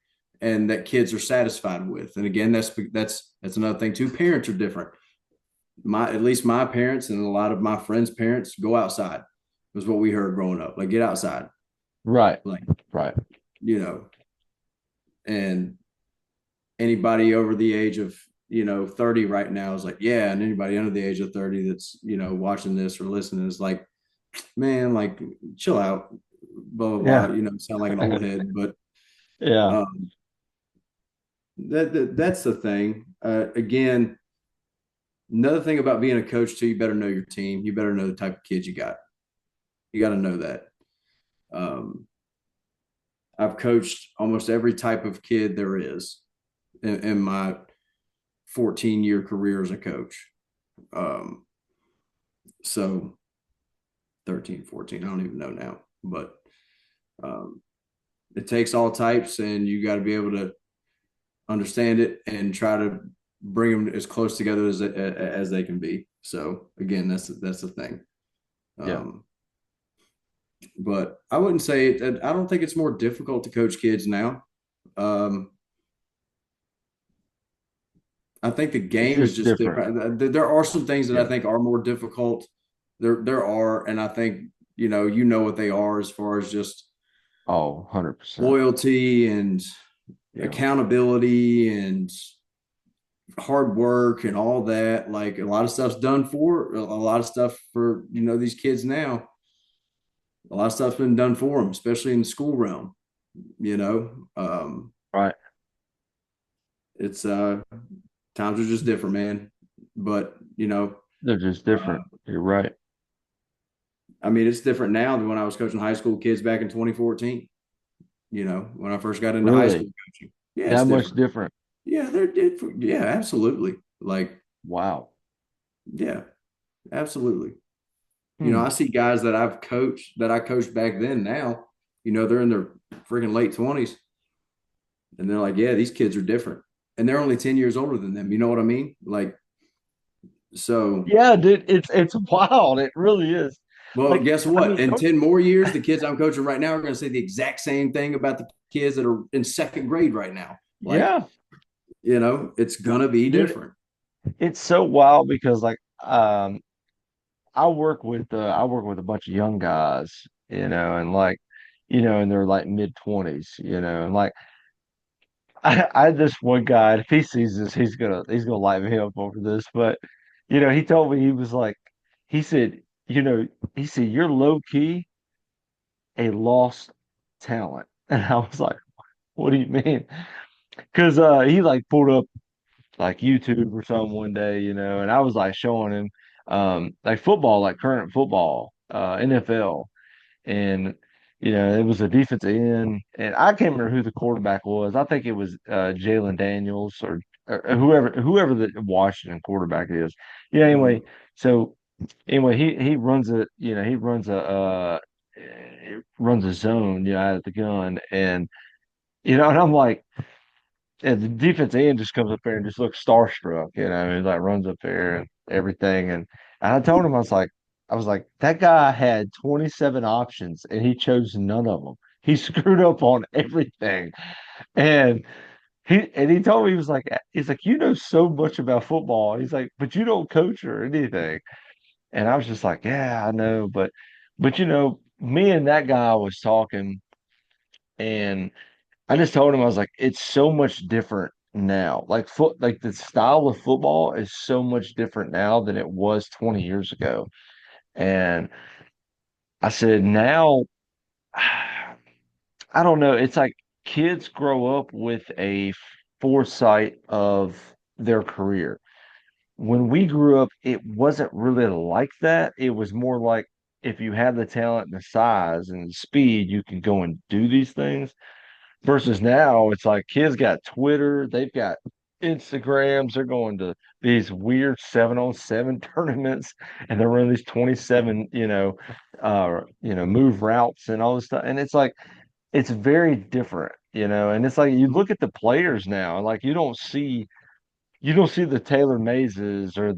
and that kids are satisfied with. And again, that's another thing too. Parents are different. At least my parents and a lot of my friends' parents go outside. Was what we heard growing up. Like get outside. Right. Like Right. you know, and anybody over the age of 30 right now is like, yeah. And anybody under the age of 30 that's watching this or listening is like, man, like chill out, blah blah Yeah. blah, sound like an old head. But Yeah. um that's the thing. Again, another thing about being a coach too, you better know your team. You better know the type of kids you got to know that. um I've coached almost every type of kid there is in my 14-year career as a coach. Um, so 13, 14, I don't even know now, but um, it takes all types, and you got to be able to understand it and try to bring them as close together as they can be. So again, that's the thing. Yeah. Um, but I wouldn't say that. I don't think it's more difficult to coach kids now. Um, I think the It's game is just just different. different. There are some things that I Yeah. think are more difficult. There are, and I think you know what they are as far as just Oh, 100%. loyalty and Yeah. accountability and hard work and all that. Like a lot of stuff's done for a lot of stuff for these kids now. A lot of stuff's been done for them, especially in the school realm. You know, Right. it's times are just different, man. But They're just uh, different. You're right. I mean, it's different now than when I was coaching high school kids back in 2014. When I first got into high Really? school coaching. Yeah, it's That much different. different. Yeah, yeah, absolutely. Like, Wow. yeah, absolutely. Hmm. I see guys that I coached back then now, they're in their freaking late 20s, and they're like, yeah, these kids are different. And they're only 10 years older than them. You know what I mean? Like, so, Yeah, dude, it's wild. It really is. well, Like, guess I what? mean, In 10 more years, the kids I'm coaching right now are going to say the exact same thing about the kids that are in second grade right now. Like, yeah, it's going to be dude, different. it's so wild because like I work with a bunch of young guys, and like, and they're like mid 20s, and like I had this one guy, and if he sees this, he's gonna light me up over this, but he told me he was like, he said, he said you're low key a lost talent, and I was like, what do you mean? Because he like pulled up like YouTube or something one day, and I was like showing him like football, like current football, NFL, and it was a defensive end, and I can't remember who the quarterback was. I think it was Jalen Daniels or whoever the Washington quarterback is. Yeah. Mhm. So anyway, he runs runs a zone, out of the gun, and I'm like. And the defense end just comes up there and just looks starstruck, he like runs up there and everything. And I told him, I was like, that guy had 27 options and he chose none of them. He screwed up on everything. And he told me, he's like, you know so much about football. He's like, but you don't coach or anything. And I was just like, yeah, I know. But But me and that guy was talking, and I just told him, I was like, it's so much different now. Like the style of football is so much different now than it was 20 years ago. And I said, now I don't know. It's like kids grow up with a foresight of their career. When we grew up, it wasn't really like that. It was more like if you had the talent and the size and the speed, you can go and do these things. Versus now, it's like kids got Twitter, they've got Instagrams, they're going to these weird 7-on-7 tournaments, and they're running these 27, move routes and all this stuff. And it's like it's very different, and it's like you look at the players now, and like you don't see the Taylor Mazes or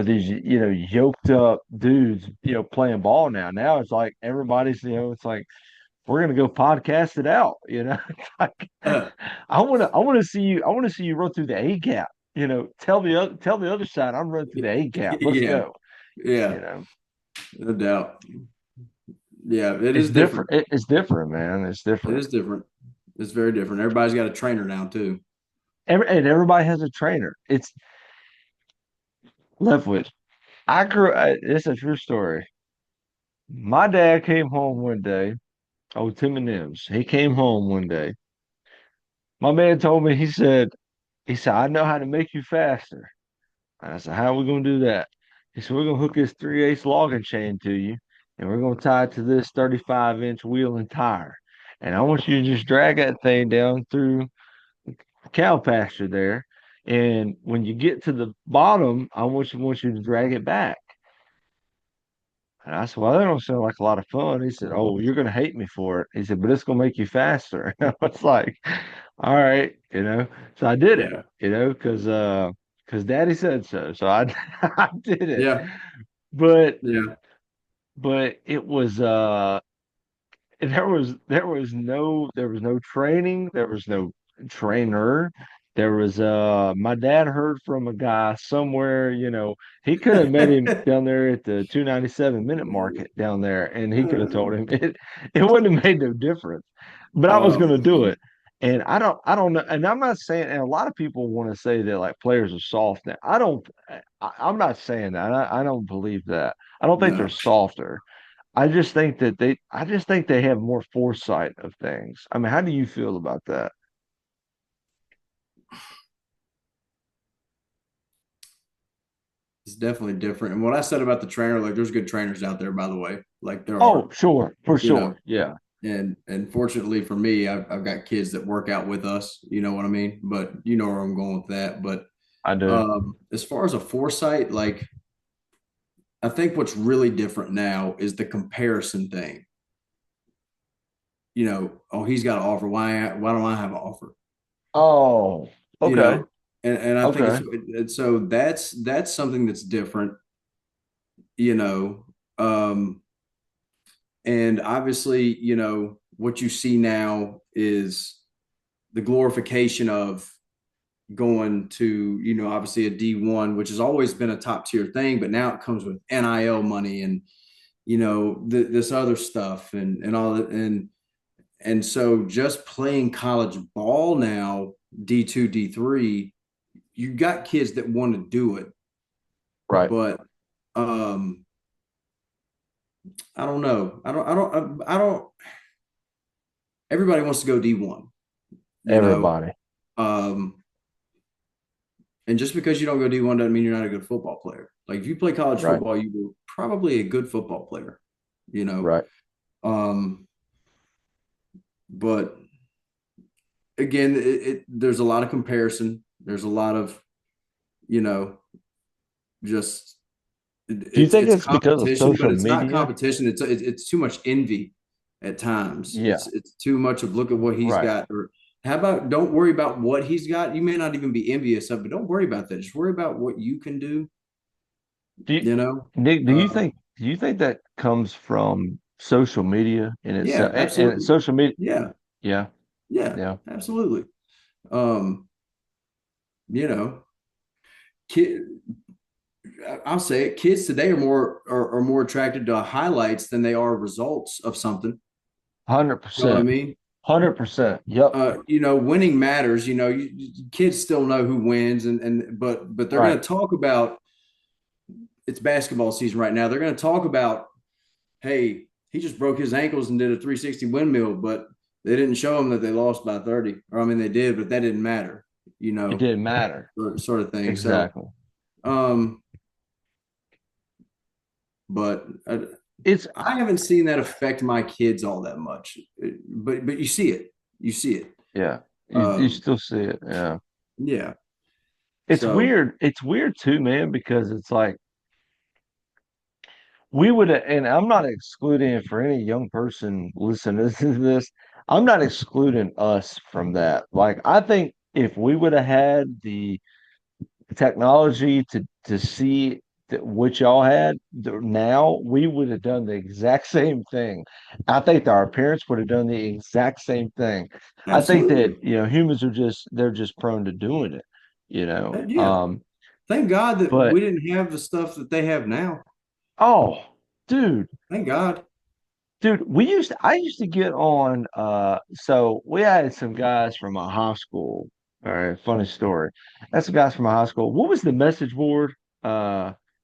these yoked up dudes playing ball now. Now it's like everybody's it's like we're gonna go podcast it out. It's like Uh, I want to see you run through the A gap. Tell the other side I'm running through the A gap. Let's yeah, go. yeah, You know, no doubt. Yeah, it it's is different. different. It's different, man. It's It different. is different. It's very different. Everybody's got a trainer now too. And everybody has a trainer. It's Leftwich. It's a true story. My dad came home one day. Oh, Tim and Nims. He came home one day. My man told me, he said, I know how to make you faster. And I said, how are we gonna do that? He said, we're gonna hook this 3/8 logging chain to you, and we're gonna tie it to this 35-inch wheel and tire. And I want you to just drag that thing down through the cow pasture there. And when you get to the bottom, I want you to drag it back. And I said, well, that don't sound like a lot of fun. He said, oh, you're going to hate me for it. He said, but it's going to make you faster. And I was like, all right, So I did it, Yeah, because Daddy said so. So I I did it. yeah, But yeah. it was there was no training, there was no trainer. There was my dad heard from a guy somewhere, he could have met him down there at the 297 minute market down there, and he could have told him it wouldn't have made no difference. But I was gonna do Um, it. And I don't know, and I'm not saying, and a lot of people want to say that like players are soft now. I'm not saying that. I don't believe that. I don't think they're no, softer. I just think they have more foresight of things. I mean, how do you feel about that? it's definitely different. And what I said about the trainer, like there's good trainers out there, by the way. Like there are, Oh, sure, for you know, sure. Yeah, and fortunately for me, I've got kids that work out with us. You know what I mean? But you know where I'm going with that. But I do. as far as a foresight, like I think what's really different now is the comparison thing. Oh, he's got an offer. Why don't I have an offer? Oh, You okay. know, and I think Okay. so that's something that's different. You know, um, and obviously, what you see now is the glorification of going to, obviously a D1, which has always been a top tier thing, but now it comes with NIL money and this other stuff and all that, and so just playing college ball now, D2, D3, you got kids that want to do it, Right. but I don't know. I don't. Everybody wants to go D1, you know. Everybody. Um, and just because you don't go D1 doesn't mean you're not a good football player. Like if you play college Right. football, you were probably a good football player, you know. Right. Um, but again, there's a lot of comparison. There's a lot of, you know, just Do you think it's it's because of competition, but social it's not media? competition. It's too much envy at times. Yeah. It's too much of look at what he's Right. got, or how about don't worry about what he's got. You may not even be envious of, but don't worry about that. Just worry about what you can do. Do you, You know, Nick, do you uh, think do you think that comes from social media in itself? yeah, And absolutely, social media, yeah, yeah, yeah, yeah. absolutely. Um, you know, kid, I'll say it. Kids today are more attracted to highlights than they are results of something. You know what I 100%. mean? 100%. Yep. Winning matters. Kids still know who wins, but they're going Right. to talk about it's basketball season right now. They're going to talk about, hey, he just broke his ankles and did a 360 windmill, but they didn't show him that they lost by 30. Or I mean, they did, but that didn't matter. It didn't matter. Sort of thing. So, Exactly. um, but It's I haven't seen that affect my kids all that much. But you see it. You see it. yeah. You Um, still see it. Yeah. yeah. It's So weird. It's weird too, man, because it's like we would have, and I'm not excluding it for any young person listening to this. I'm not excluding us from that. Like, I think if we would have had the technology to see what y'all had now, we would have done the exact same thing. I think that our parents would have done the exact same thing. I think that, absolutely. humans are just they're just prone to doing it, you know. Yeah. Thank God that But we didn't have the stuff that they have now. oh, dude, Thank God. dude, I used to get on so we had some guys from my high school. All right, funny story. That's the guys from my high school. What was the message board?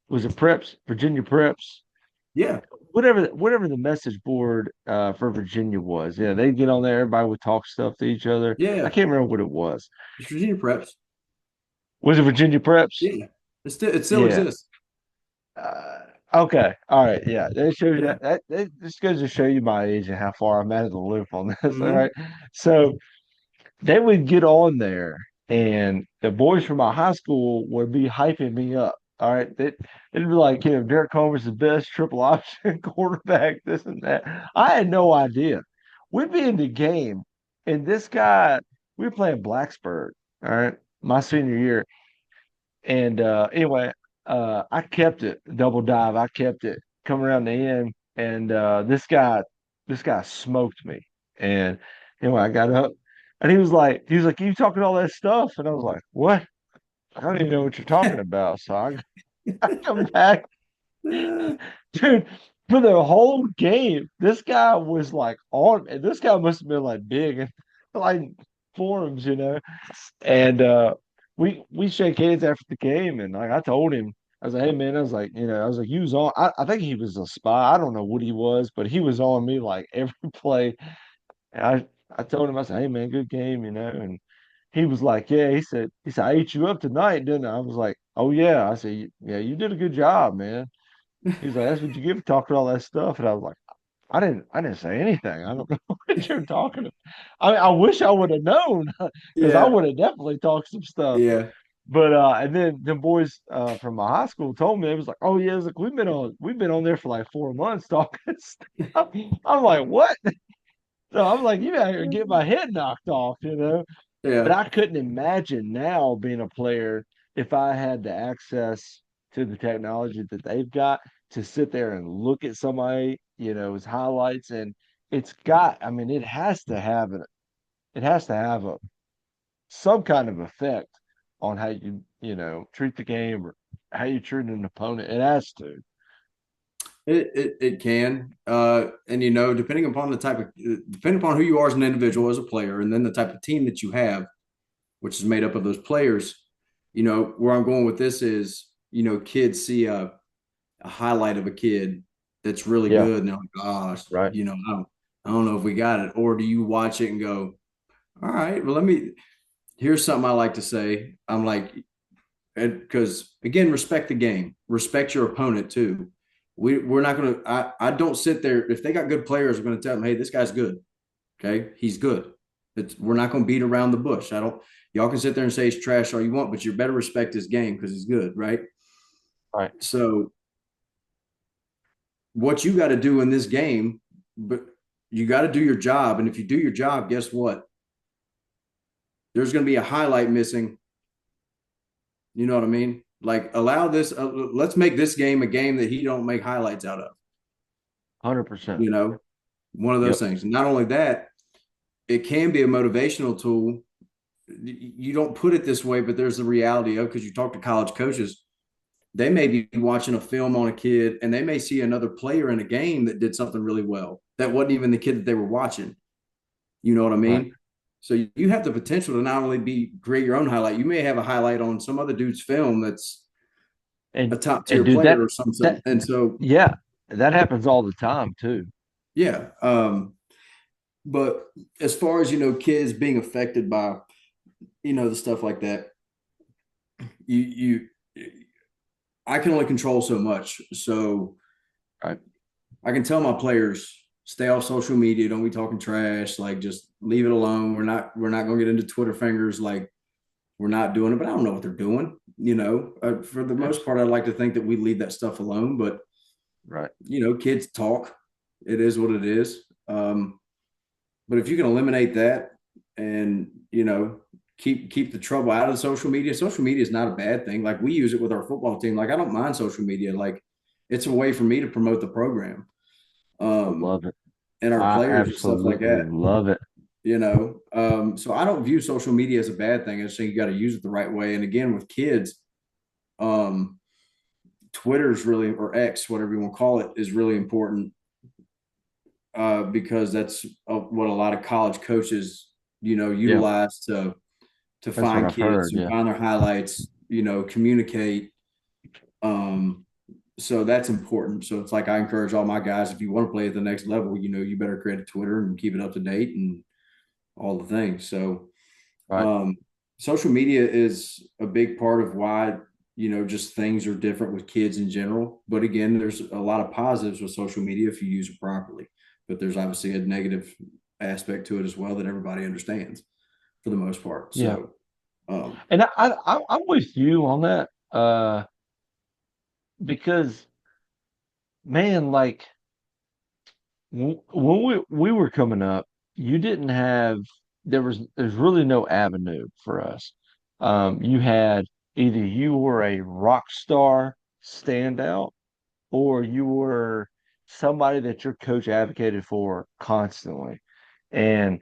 Was it Preps, Virginia Preps? Yeah. Whatever the message board for Virginia was. Yeah, they'd get on there, everybody would talk stuff to each other. I Yeah. can't remember what it was. It's Virginia Preps. Was it Virginia Preps? Yeah. It still Yeah. exists. Uh, okay. All right. Yeah. That shows you Yeah. that just goes to show you my age and how far I'm out of the loop on this. All Hmm. right. So they would get on there and the boys from my high school would be hyping me up. All right. They'd be like, Derek Comer's the best triple option quarterback, this and that. I had no idea. We'd be in the game, and this guy, we were playing Blacksburg, all right, my senior year. And anyway, I kept it double dive. I kept it coming around the end, and this guy smoked me. And anyway, I got up, and he was like, "You talking all that stuff?" And I was like, "What? I don't even know what you're talking about." So I come back, dude. For the whole game, this guy was like on. And this guy must have been like big and like forums. And we shake hands after the game, and like I told him, I was like, "Hey man," I was like, "You was on." I think he was a spy. I don't know what he was, but he was on me like every play. And I told him, I said, "Hey man, good game." And he was like, "Yeah." He said, "I ate you up tonight, didn't I?" I was like, "Oh yeah." I said, "Yeah, you did a good job, man." He's like, "That's what you get for talking all that stuff." And I was like, I didn't say anything. I don't know what you're talking about. I wish I would have known because I Yeah. would have definitely talked some stuff. Yeah. But and then the boys from my high school told me, it was like, "Oh yeah, it's like we've been on there for like 4 months talking stuff." I'm like, "What?" So I'm like, "You out here get my head knocked off?" But Yeah. I couldn't imagine now being a player if I had the access to the technology that they've got to sit there and look at somebody, his highlights. And I mean, it has to have a some kind of effect on how treat the game or how you treat an opponent. It has to. It can, and depending upon who you are as an individual, as a player, and then the type of team that you have, which is made up of those players. Where I'm going with this is, kids see a highlight of a kid that's really Yeah, good, and they're like, "Gosh, right. I don't know if we got it." Or do you watch it and go, "All right, well, here's something I like to say." I'm like, because again, respect the game, respect your opponent too. We're not going to, I don't sit there. If they got good players, we're going to tell them, "Hey, this guy's good. Okay. He's good." We're not going to beat around the bush. Y'all can sit there and say he's trash all you want, but you better respect his game because he's good. Right. Right. So what you got to do in this game, but you got to do your job. And if you do your job, guess what? There's going to be a highlight missing. You know what I mean? Like allow this. Let's make this game a game that he don't make highlights out of. 100%. You know, one of those Yep. things. And not only that, it can be a motivational tool. You don't put it this way, but there's the reality of, because you talk to college coaches, they may be watching a film on a kid and they may see another player in a game that did something really well. That wasn't even the kid that they were watching. You know what I Right. mean? So you have the potential to not only create your own highlight, you may have a highlight on some other dude's film that's a And top and tier dude, player or something. that And so, yeah, that happens all the time too. yeah. But as far as, kids being affected by, the stuff like that, you I can only control so much. So Right. I can tell my players, stay off social media, don't be talking trash, like just leave it alone. We're not gonna get into Twitter fingers, like we're not doing it, but I don't know what they're doing. For the Yeah. most part, I'd like to think that we leave that stuff alone, but Right. kids talk. It is what it is. But if you can eliminate that and keep the trouble out of social media is not a bad thing. Like we use it with our football team. Like I don't mind social media. Like it's a way for me to promote the program I um, love it. and our I players and stuff like absolutely that. love it. So I don't view social media as a bad thing. I just think you got to use it the right way. And again, with kids, um, Twitter's really, or X, whatever you want to call it, is really important because that's what a lot of college coaches, Yeah, utilize to that's what find I've kids heard. and Yeah. find their highlights, communicate. Um, so that's important. So it's like I encourage all my guys, if you want to play at the next level, you better create a Twitter and keep it up to date and all the things. So Right. um, social media is a big part of why, just things are different with kids in general. But again, there's a lot of positives with social media if you use it properly. But there's obviously a negative aspect to it as well that everybody understands for the most part. Yeah. So, um, And I'm with you on that. Because man, like when we were coming up, you didn't have there's really no avenue for us. You had either you were a rock star standout or you were somebody that your coach advocated for constantly. And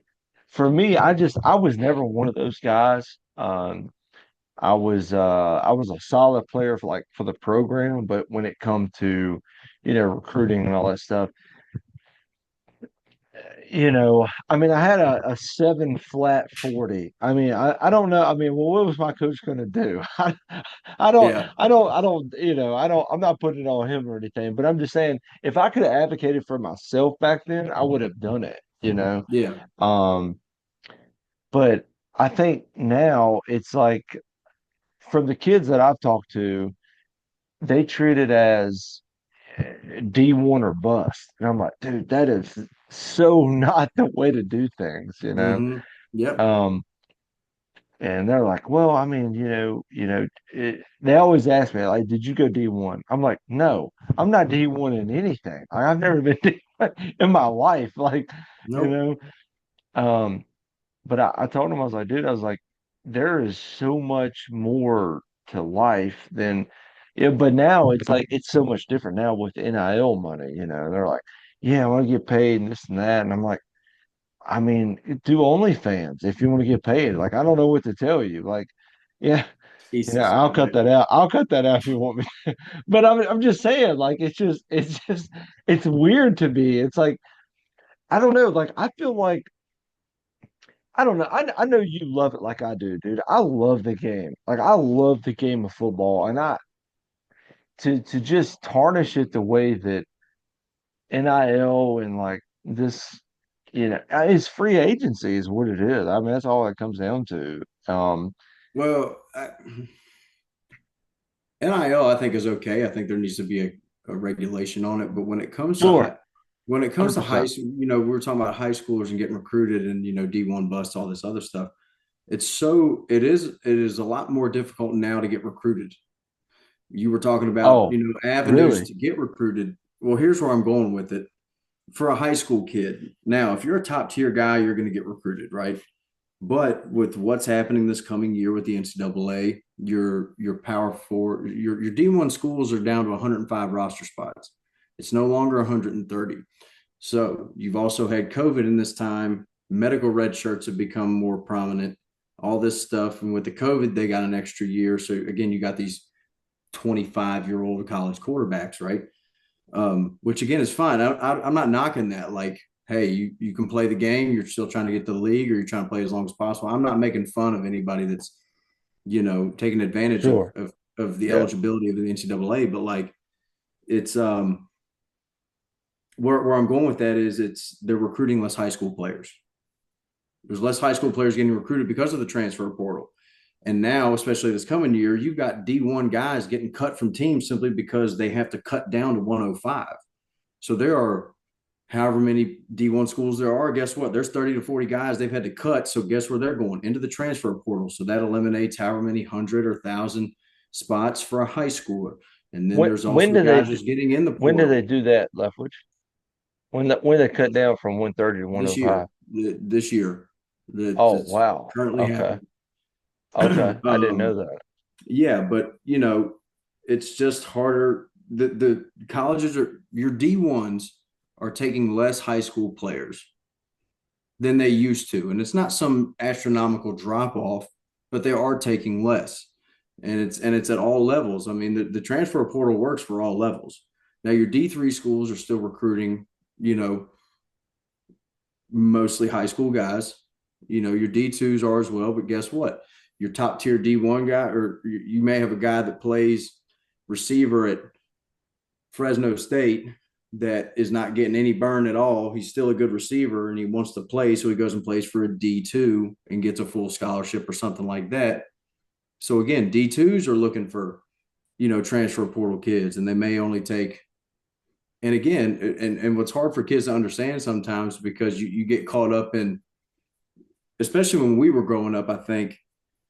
for me, I was never one of those guys. I was a solid player for the program, but when it come to, recruiting and all that stuff, I mean, I had a 7 flat 40. I mean, I don't know. I mean, well, what was my coach going to do? yeah, I'm not putting it on him or anything, but I'm just saying, if I could have advocated for myself back then, I would have done it. yeah. Um, but I think now it's like from the kids that I've talked to, they treat it as D1 or bust. And I'm like, dude, that is so not the way to do things. Mm-hmm. Yep. Um, and they're like, well, I mean, they always ask me, like, did you go D1? I'm like, no, I'm not D1 in anything. I've never been D1 in my life. Like, you Nope. know, um, but I told him, I was like, dude, I was like, there is so much more to life than, but now it's like, it's so much different now with NIL money. They're like, yeah, I want to get paid and this and that. And I'm like, I mean, do OnlyFans if you want to get paid. Like, I don't know what to tell you. Like, yeah, Jesus, I'll cut man. that out. I'll cut that out if you want me. But I'm just saying, like, it's weird to me. It's like, I don't know. Like, I feel like, I don't know. I know you love it like I do, dude. I love the game. Like I love the game of football, and I to just tarnish it the way that NIL and like this, it's free agency is what it is. I mean, that's all it comes down to. Well, NIL, I think is okay. I think there needs to be a regulation on it. But Sure, when it comes to high 100%. school, we were talking about high schoolers and getting recruited and D1 bust, all this other stuff. It is a lot more difficult now to get recruited. You were talking about, Oh, avenues really? to get recruited. Well, here's where I'm going with it. For a high school kid, now if you're a top tier guy, you're going to get recruited, right? But with what's happening this coming year with the NCAA, your power four, your D1 schools are down to 105 roster spots. It's no longer 130. So you've also had COVID in this time. Medical red shirts have become more prominent. All this stuff, and with the COVID, they got an extra year. So again, you got these 25-year-old college quarterbacks, right? Which again is fine. I'm not knocking that. Like, hey, you can play the game. You're still trying to get to the league, or you're trying to play as long as possible. I'm not making fun of anybody that's taking advantage of Sure. of the Yeah. eligibility of the NCAA. But like, it's where I'm going with that is they're recruiting less high school players. There's less high school players getting recruited because of the transfer portal. And now, especially this coming year, you've got D1 guys getting cut from teams simply because they have to cut down to 105. So there are however many D1 schools there are. Guess what? There's 30 to 40 guys they've had to cut. So guess where they're going? Into the transfer portal. So that eliminates however many hundred or thousand spots for a high schooler. And then there's When also do they guys just getting in the when do they portal do that, Leftwich? When they cut down from 130 to this 105? year. This year Oh, that's wow. currently Okay. happening. Okay. I didn't know that. Yeah, but it's just harder. The colleges are your D1s are taking less high school players than they used to, and it's not some astronomical drop off, but they are taking less, and it's at all levels. I mean, the transfer portal works for all levels. Now your D3 schools are still recruiting, mostly high school guys. Your D2s are as well, but guess what? Your top tier D1 guy, or you may have a guy that plays receiver at Fresno State that is not getting any burn at all. He's still a good receiver and he wants to play. So he goes and plays for a D2 and gets a full scholarship or something like that. So again, D2s are looking for, transfer portal kids, and they may only take. And again, and what's hard for kids to understand sometimes, because you get caught up in, especially when we were growing up, I think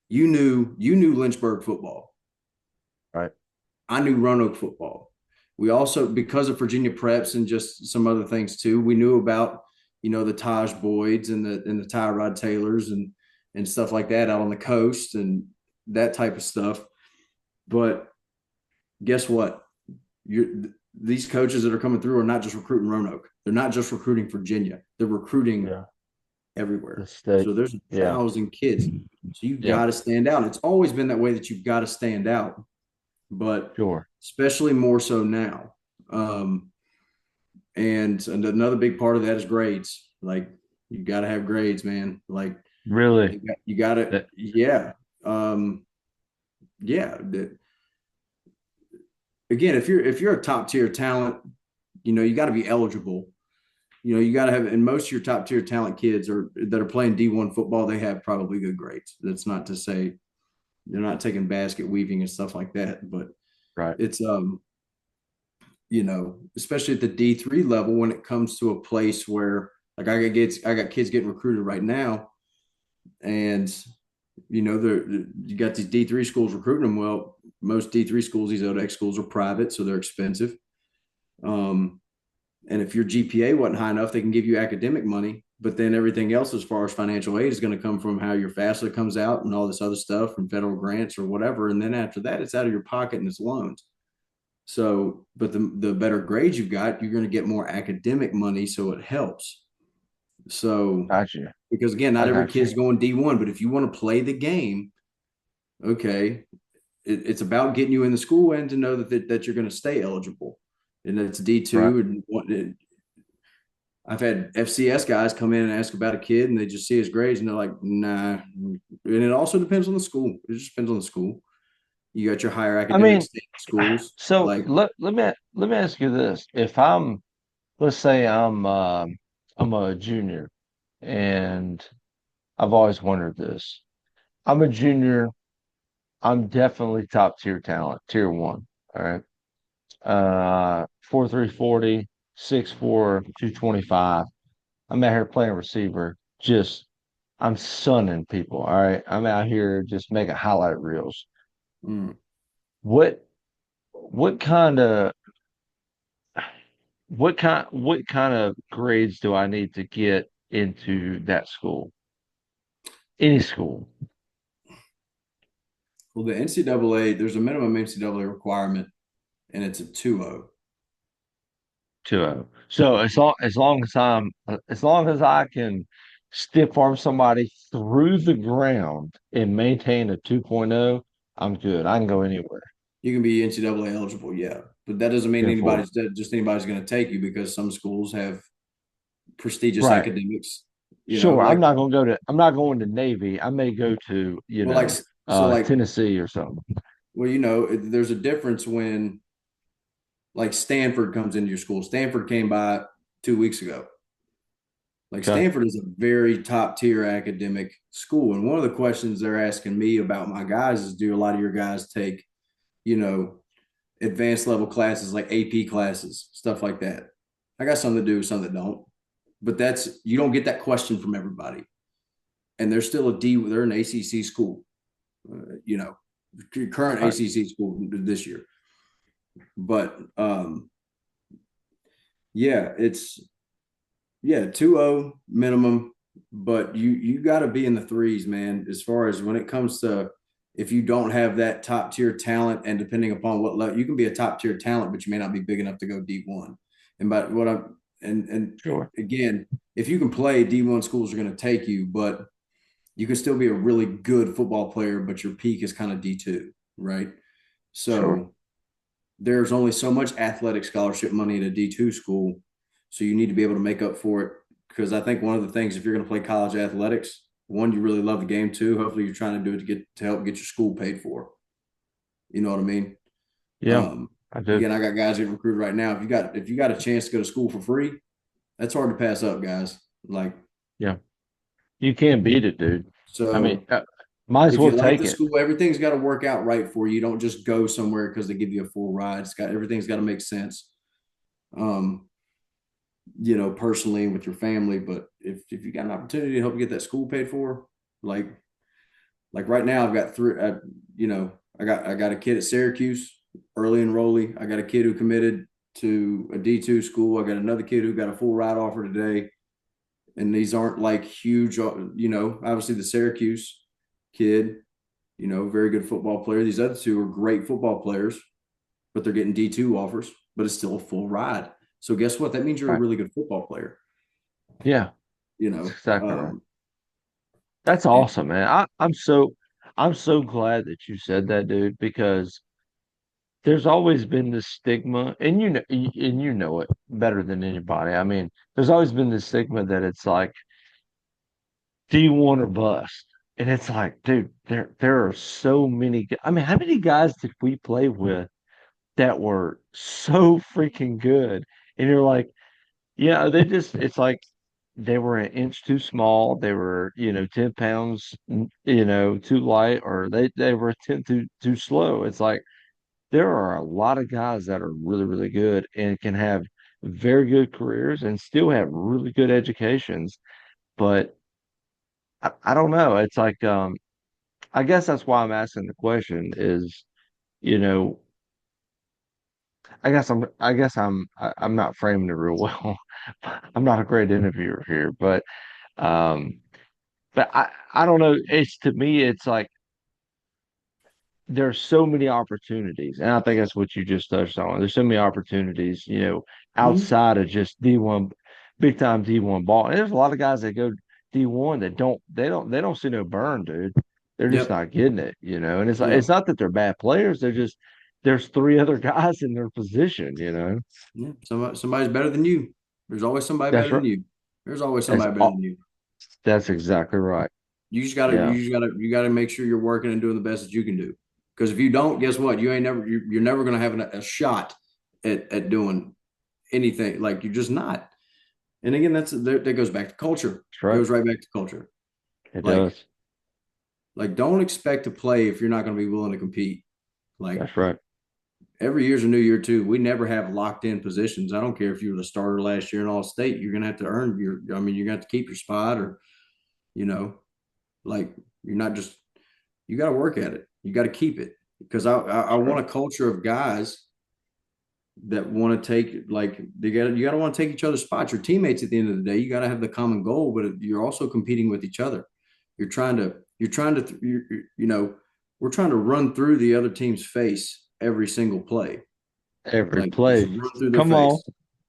you knew Lynchburg football. Right. I knew Roanoke football. We also, because of Virginia Preps and just some other things too, we knew about, the Taj Boyds and the Tyrod Taylors and stuff like that out on the coast and that type of stuff. But guess what? These coaches that are coming through are not just recruiting Roanoke. They're not just recruiting Virginia. They're recruiting Yeah. everywhere. The state. So there's Yeah. 1,000 kids. So you Yeah. got to stand out. It's always been that way, that you've got to stand out, but Sure. especially more so now. And another big part of that is grades. Like, you got to have grades, man. Like, Really. you got to, That, yeah. Yeah. Again, if you're a top tier talent, you got to be eligible. You got to have, and most of your top tier talent kids that are playing D1 football, they have probably good grades. That's not to say they're not taking basket weaving and stuff like that, but right. it's especially at the D3 level, when it comes to a place where, like, I got kids getting recruited right now, and you got these D3 schools recruiting them. Well, most D3 schools, these ODEX schools, are private, so they're expensive. And if your GPA wasn't high enough, they can give you academic money, but then everything else as far as financial aid is going to come from how your FAFSA comes out and all this other stuff from federal grants or whatever. And then after that, it's out of your pocket and it's loans. So, but the better grades you've got, you're going to get more academic money, so it helps. So, Gotcha. because again, I not every got you. kid's going D1, but if you want to play the game, okay, it's about getting you in the school and to know that you're going to stay eligible. And it's Right. D2. And I've had FCS guys come in and ask about a kid, and they just see his grades and they're like, nah. And it also depends on the school. It just depends on the school. You got your higher I academic mean, state schools. so Like, let me ask you this. If let's say I'm a junior, and I've always wondered this. I'm a junior. I'm definitely top tier talent, tier one. All right. 4.340, 6'4", 225. I'm out here playing receiver. I'm sunning people. All right. I'm out here just making highlight reels. mm, What what kind of what kind of grades do I need to get into that school? Any school. well, the NCAA, there's a minimum NCAA requirement, and it's a 2.0. 2-0. So as long as I can stiff arm somebody through the ground and maintain a 2.0, I'm good. I can go anywhere. You can be NCAA eligible, yeah, but that doesn't mean in Florida? anybody's going to take you, because some schools have prestigious Right. academics. Sure. Like, I'm not going to Navy. I may go to, well, like so, like, Tennessee or something. well, there's a difference when like Stanford comes into your school. Stanford came by 2 weeks ago. Like, Okay. Stanford is a very top tier academic school, and one of the questions they're asking me about my guys is, do a lot of your guys take, you know, advanced level classes like AP classes, stuff like that? I got some that do, some that don't. But you don't get that question from everybody. And they're still they're an ACC school, current Right. ACC school this year. But yeah, it's 2-0 minimum, but you got to be in the threes, man. As far as when it comes to, if you don't have that top tier talent, and depending upon what level, you can be a top tier talent, but you may not be big enough to go D1. And but what I'm and Sure. again, if you can play, D1 schools are going to take you, but you can still be a really good football player, but your peak is kind of D2, right? Sure. So there's only so much athletic scholarship money at a D2 school. So you need to be able to make up for it. Because I think one of the things, if you're going to play college athletics, one, you really love the game. Two, hopefully you're trying to do it to help get your school paid for. You know what I mean? Yeah, I do. Again, I got guys getting recruited right now. If you got a chance to go to school for free, that's hard to pass up, guys. Like, Yeah. You can't beat it, dude. I mean, so might as if well you like take the it. school, everything's got to work out right for you. You don't just go somewhere because they give you a full ride. Everything's got to make sense. Um, personally and with your family. But if you got an opportunity to help get that school paid for, like right now, I've got three. I got a kid at Syracuse, early enrollee. I got a kid who committed to a D2 school. I got another kid who got a full ride offer today. And these aren't like huge, obviously the Syracuse kid, very good football player. These other two are great football players, but they're getting D2 offers, but it's still a full ride. So guess what? That means you're a Right. really good football player, Yeah, you that's know. exactly right. That's And awesome, man. I'm so glad that you said that, dude, because there's always been this stigma, and you know it better than anybody. I mean, there's always been this stigma that it's like D1 or bust. And it's like, dude, there are so many. I mean, how many guys did we play with that were so freaking good? And you're like, yeah, it's like they were an inch too small. They were, 10 pounds, too light, or they were 10 too slow. It's like there are a lot of guys that are really, really good and can have very good careers and still have really good educations. But I don't know. It's like, I guess that's why I'm asking the question is, you know, I'm not framing it real well. I'm not a great interviewer here, um, but I don't know. It's to me, it's like there's so many opportunities, and I think that's what you just touched on. There's so many opportunities, mm-hmm. outside of just D1, big time D1 ball. And there's a lot of guys that go D1 that they don't see no burn, dude. They're just Yep, not getting it, And it's like it's yep, not that they're bad players. There's three other guys in their position. yeah. Somebody's better than you. There's always somebody That's better right. than you. There's always That's somebody better all. than you. That's exactly right. Yeah, You gotta make sure you're working and doing the best that you can do. Because if you don't, guess what? You're never gonna have a shot at doing anything. Like, you're just not. And again, that goes back to culture. that's It right. goes right back to culture. It Like, does. don't expect to play if you're not going to be willing to compete. Like, That's right. every year's a new year too. We never have locked in positions. I don't care if you were the starter last year in all state. You're gonna have to earn you're gonna have to keep your spot, or you know, like, you're not just, you got to work at it. You got to keep it, because I That's want right. a culture of guys that want to take, like, you got to want to take each other's spots. Your teammates at the end of the day. You got to have the common goal, but you're also competing with each other. You're trying to we're trying to run through the other team's face every single play, Every like, just play. run through their Come on. face.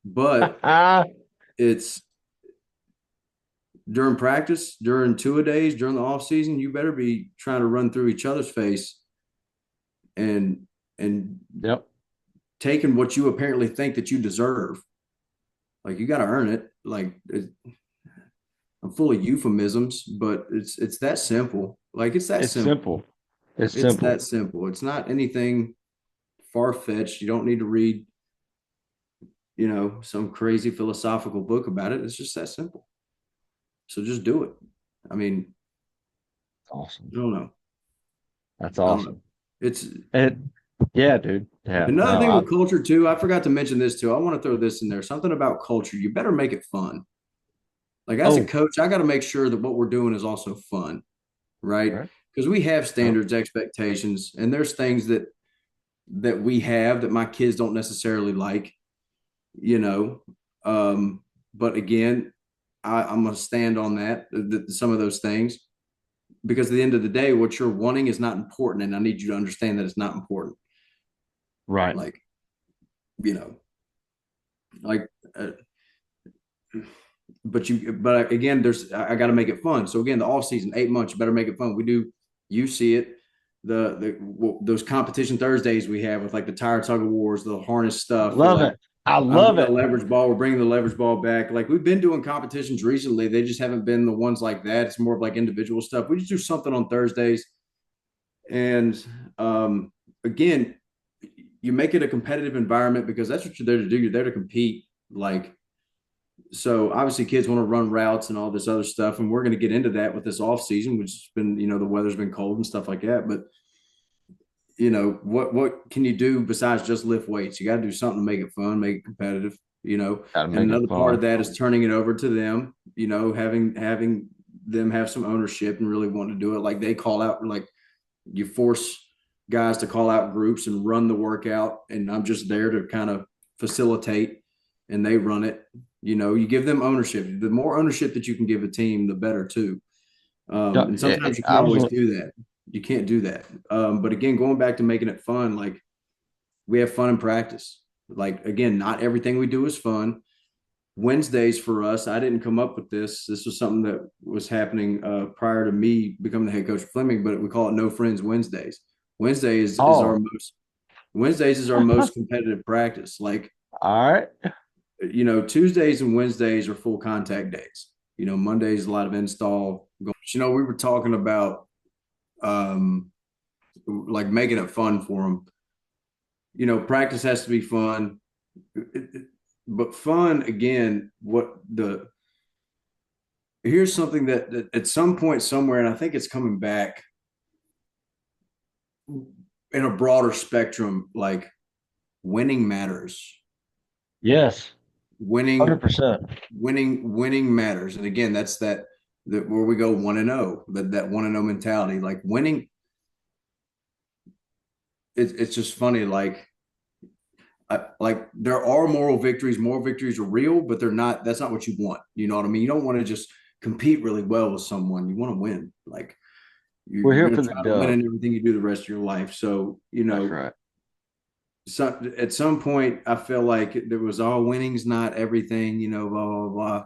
But it's during practice, during two a days, during the off season, you better be trying to run through each other's face. And and Yep. taking what you apparently think that you deserve. Like, you got to earn it. Like, I'm full of euphemisms, but it's that simple. Like, it's that It's simple. simple. It's It's simple. that simple. It's not anything far fetched. You don't need to read, some crazy philosophical book about it. It's just that simple. So just do it. I mean, Awesome. I don't know. That's I don't know. awesome. It's Yeah, dude. Yeah. another No, thing with culture too. I forgot to mention this too. I want to throw this in there. Something about culture. You better make it fun. Like, as a oh, coach, I got to make sure that what we're doing is also fun, right? right. Because we have Yep. standards, expectations, and there's things that we have that my kids don't necessarily like, you know. But again, I'm going to stand on some of those things, because at the end of the day, what you're wanting is not important, and I need you to understand that it's not important. Right. Like, you know, like. But again, I got to make it fun. So again, the off season, 8 months, you better make it fun. You see it, those competition Thursdays we have with like the tire tug of wars, the harness stuff. We're Love like, it. I I'm love doing the it. leverage ball. We're bringing the leverage ball back. Like, we've been doing competitions recently. They just haven't been the ones like that. It's more of like individual stuff. We just do something on Thursdays. And again, you make it a competitive environment, because that's what you're there to do. You're there to compete. Like, so obviously kids want to run routes and all this other stuff. And we're going to get into that with this off season, which has been, the weather's been cold and stuff like that. But what can you do besides just lift weights? You got to do something to make it fun, make it competitive, Gotta and make it another part of fun. that is turning it over to them, having them have some ownership and really want to do it. Like, they call out, like, you force guys to call out groups and run the workout, and I'm just there to kind of facilitate, and they run it. You give them ownership. The more ownership that you can give a team, the better too. Yeah. And sometimes you I can't was always gonna, do that. You can't do that. But again, going back to making it fun, like, we have fun in practice. Like, again, not everything we do is fun. Wednesdays for us, I didn't come up with this. This was something that was happening prior to me becoming the head coach of Fleming, but we call it No Friends Wednesdays. Wednesday is our oh, most Wednesdays is our most competitive practice. Like, all right. Tuesdays and Wednesdays are full contact days. Mondays a lot of install. We were talking about like making it fun for them. Practice has to be fun, but fun again. Here's something that at some point somewhere, and I think it's coming back in a broader spectrum. Like, winning matters. Yes. Winning 100%. winning matters. And again, that's that where we go 1-0, that 1-0 mentality. Like, winning, it's just funny. Like, there are moral victories. More victories are real, but they're not. That's not what you want. You know what I mean? You don't want to just compete really well with someone. You want to win. Like, We're you're here going for to the try to win dub. in everything you do the rest of your life. So, That's right. at some point, I feel like there was all winning's not everything. Blah blah blah.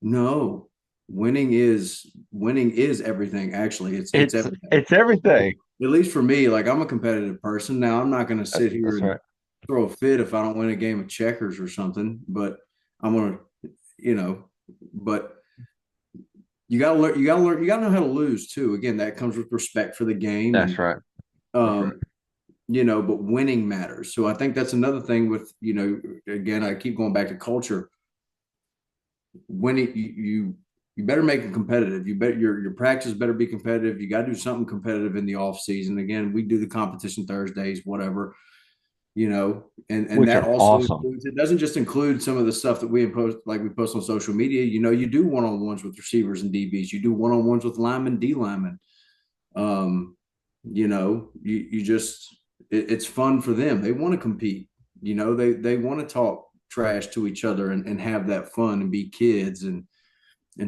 No, winning is everything. Actually, it's everything. It's everything. At least for me, like, I'm a competitive person. Now, I'm not going to sit here That's and right. throw a fit if I don't win a game of checkers or something. But I'm gonna, you know, but you got to learn. You got to learn. You got to know how to lose too. Again, that comes with respect for the game, That's and right. That's right. um, but winning matters. So I think that's another thing with, again, I keep going back to culture. Winning, you better make it competitive. You bet your practice better be competitive. You got to do something competitive in the off season. Again, we do the competition Thursdays, whatever, and Which that are also awesome. includes, it doesn't just include some of the stuff that we post, like we post on social media. You do one-on-ones with receivers and DBs. You do one-on-ones with linemen, D linemen. You just, it's fun for them. They want to compete. They want to talk trash to each other, and have that fun and be kids and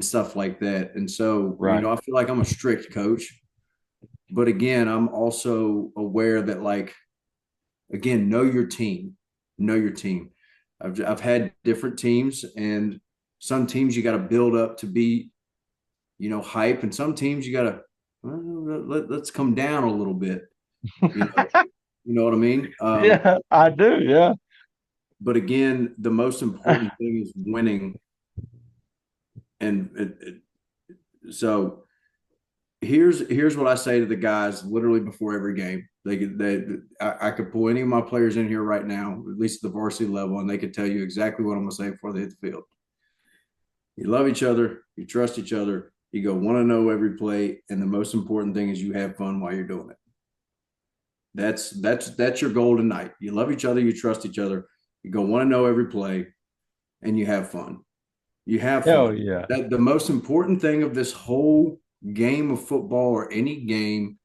stuff like that. And so, Right. I feel like I'm a strict coach, but again, I'm also aware that, like, again, know your team. I've had different teams, and some teams you got to build up to be, hype, and some teams you got to, let's come down a little bit, you know. You know what I mean? Yeah, I do. Yeah. But again, the most important thing is winning. And so here's what I say to the guys literally before every game. I could pull any of my players in here right now, at least at the varsity level, and they could tell you exactly what I'm going to say before they hit the field. You love each other, you trust each other, you go want to know every play, and the most important thing is you have fun while you're doing it. That's your goal tonight. You love each other, you trust each other, you go want to know every play, and you have fun. You have Hell fun. yeah. That the most important thing of this whole game of football or any game,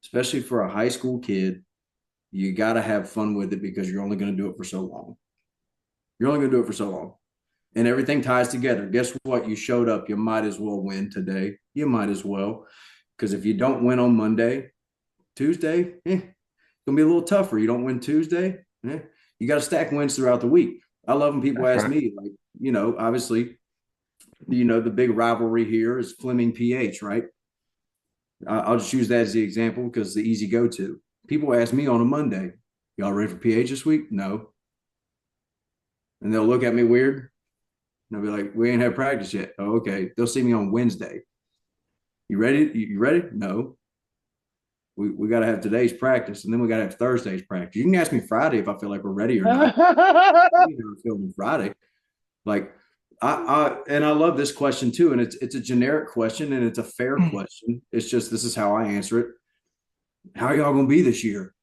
especially for a high school kid, you got to have fun with it because you're only going to do it for so long. You're only going to do it for so long. And everything ties together. Guess what? You showed up. You might as well win today. You might as well. Because if you don't win on Monday, Tuesday, it's going to be a little tougher. You don't win Tuesday, you got to stack wins throughout the week. I love when people That's ask right. me, like, obviously, the big rivalry here is Fleming PH, right? I'll just use that as the example because the easy go to. People ask me on a Monday, y'all ready for PH this week? No. And they'll look at me weird. And I'll be like, we ain't had practice yet. Oh, okay. They'll see me on Wednesday. You ready? You ready? No. We got to have today's practice, and then we got to have Thursday's practice. You can ask me Friday if I feel like we're ready or not. I feel on Friday. Like, I love this question too, and it's a generic question and it's a fair question. It's just this is how I answer it. How are y'all gonna be this year?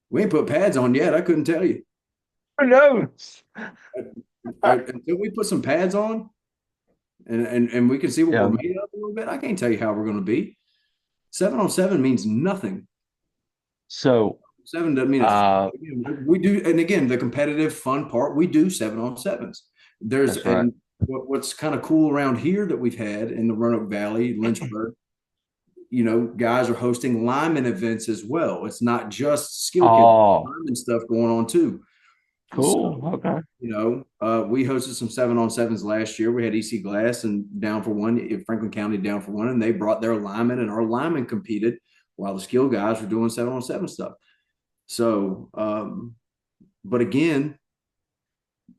We ain't put pads on yet. I couldn't tell you. Who knows? Until we put some pads on and we can see what Yeah. we're made of a little bit, I can't tell you how we're going to be. 7-on-7 means nothing. So, 7 doesn't mean uh, we do. And again, the competitive fun part, we do 7-on-7s. that's right. And what's kind of cool around here that we've had in the Roanoke Valley, Lynchburg, guys are hosting lineman events as well. It's not just skill kids, Oh, lineman stuff going on too. cool. So, Okay. we hosted some 7-on-7s last year. We had EC Glass and down for one, Franklin County down for one, and they brought their linemen, and our linemen competed while the skill guys were doing 7-on-7 stuff. So, but again,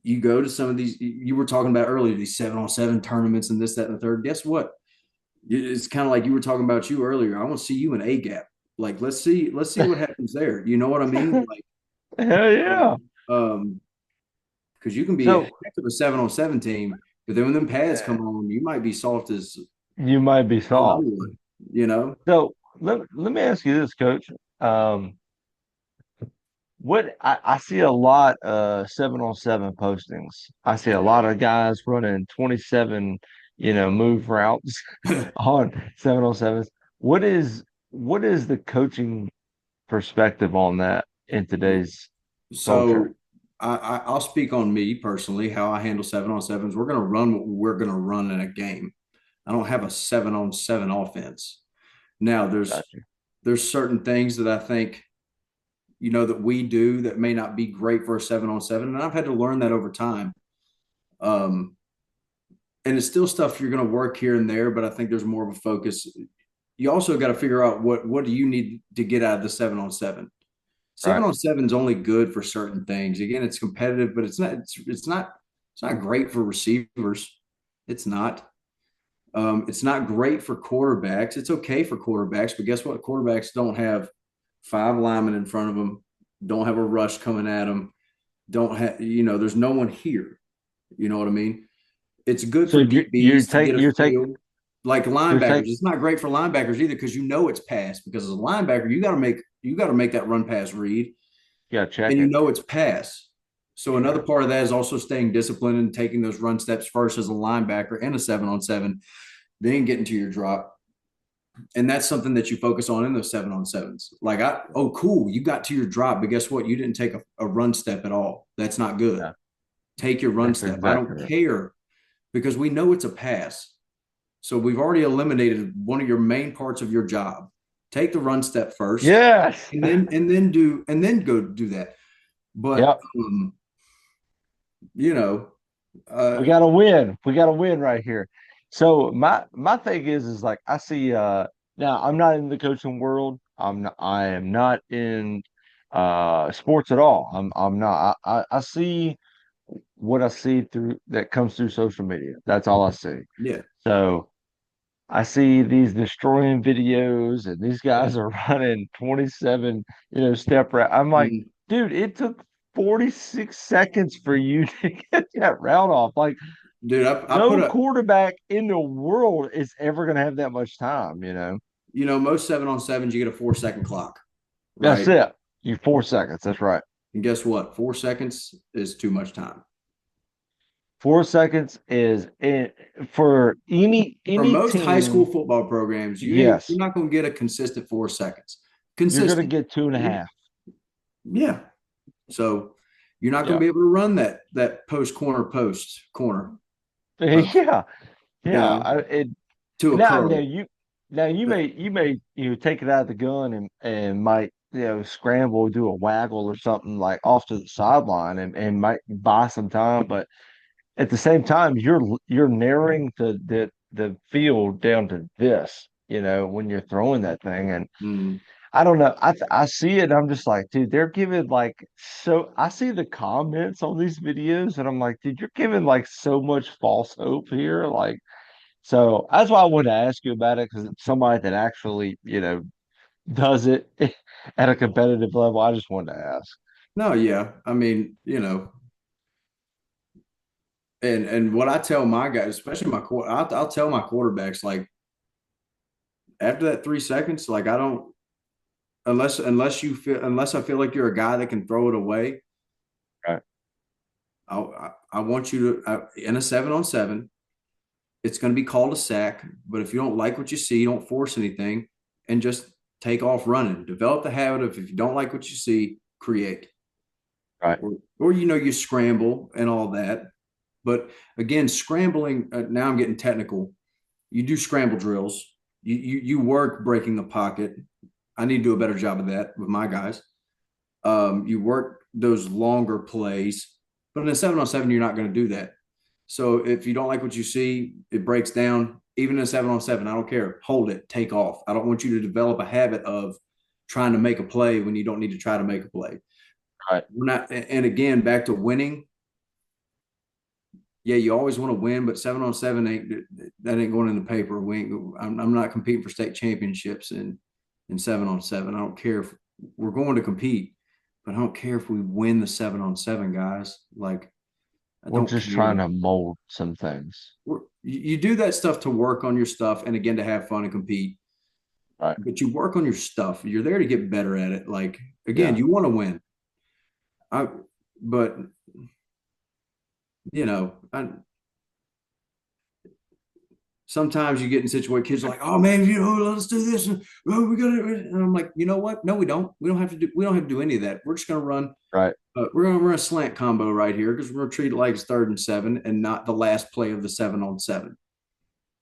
you go to some of these, you were talking about earlier, these 7-on-7 tournaments and this, that, and the third. Guess what? It's kind of like you were talking about you earlier. I want to see you in A gap. Like, let's see what happens there. You know what I mean? Like, Hell yeah. Because you can be a So, heck of a 7-on-7 team, but then when them pads come on, you might be soft as you might be soft. Hollywood, you know? So let me ask you this, Coach. Um, what I see a lot of 7-on-7 postings. I see a lot of guys running 27, move routes on 7-on-7s. What is the coaching perspective on that in today's culture? So I'll speak on me personally, how I handle 7-on-7s. We're going to run what we're going to run in a game. I don't have a 7-on-7 offense. Now Gotcha. there's certain things that I think that we do that may not be great for a 7-on-7, and I've had to learn that over time. And it's still stuff you're going to work here and there, but I think there's more of a focus. You also got to figure out what do you need to get out of the 7-on-7. Right. 7-on-7 is only good for certain things. Again, it's competitive, but it's not great for receivers. It's not. It's not great for quarterbacks. It's okay for quarterbacks, but guess what? Quarterbacks don't have 5 linemen in front of them, don't have a rush coming at them, don't have, there's no one here. You know what I mean? It's good So for you you DBs to take get a you take feel. Like you linebackers, take it's not great for linebackers either because it's pass. Because as a linebacker, you got to make that run pass read, yeah, and check it. it's pass. So another Sure. part of that is also staying disciplined and taking those run steps first as a linebacker and a 7-on-7, then getting to your drop. And that's something that you focus on in those 7-on-7s. Like, cool, you got to your drop, but guess what? You didn't take a run step at all. That's not good. Yeah, Take your run that's step. I exactly don't right. care because we know it's a pass. So we've already eliminated one of your main parts of your job. Take the run step first, Yes. and then go do that. But Yep. you know, We uh, got to win. We got to win right here. So my thing is like I see Now, I'm not in the coaching world. I am not in sports at all. I'm not. I see what I see through that comes through social media. That's all I see. Yeah. So I see these destroying videos and these guys are running 27, step route. I'm like, Mhm. dude, it took 46 seconds for you to get that route off. Like, Dude, I put no a, quarterback in the world is ever going to have that much time. most 7-on-sevens, you get a 4 second clock, That's right? it. You 4 seconds. That's right. And guess what? 4 seconds is too much time. 4 seconds is it for any For any most high school team. football programs, you're Yes, not going to get a consistent 4 seconds. you're going to Consistent. get two and a half. Yeah. So you're not going to Yeah, be able to run that post corner post, yeah, you yeah. know, It to a now curl. you may take it out of the gun and might scramble, do a waggle or something like off to the sideline and might buy some time, but at the same time you're narrowing the field down to this, when you're throwing that thing. And Mm. I don't know. I see it and I'm just like, dude, they're giving like so I see the comments on these videos and I'm like, dude, you're giving like so much false hope here. Like, so that's why I wanted to ask you about it because it's somebody that actually, does it at a competitive level. I just wanted to ask. No, yeah. I mean, and what I tell my guys, especially I'll tell my quarterbacks like after that 3 seconds, like I don't unless I feel like you're a guy that can throw it away. Right. I want you to in a 7-on-7. It's going to be called a sack, but if you don't like what you see, don't force anything, and just take off running. Develop the habit of if you don't like what you see, create, Right. or you scramble and all that. But again, scrambling. Now I'm getting technical. You do scramble drills. You work breaking the pocket. I need to do a better job of that with my guys. You work those longer plays, but in a 7-on-7, you're not going to do that. So if you don't like what you see, it breaks down. Even in a 7-on-7, I don't care. Hold it, take off. I don't want you to develop a habit of trying to make a play when you don't need to try to make a play. Right. We're not, and again, back to winning. Yeah, you always want to win, but 7-on-7 ain't going in the paper. I'm not competing for state championships in 7-on-7. I don't care if we're going to compete, but I don't care if we win the 7-on-7, guys. Like I We're don't just trying care. to mold some things. You do that stuff to work on your stuff and again to have fun and compete, Right. but you work on your stuff. You're there to get better at it. Like again, Yeah. you want to win. I but I sometimes you get in situations where kids are like, oh man, let's do this. And, oh, we got it. And I'm like, you know what? No, we don't. We don't have to do any of that. We're just gonna run Right. we're gonna run a slant combo right here because we're gonna treat it like it's 3rd and 7 and not the last play of the 7-on-7.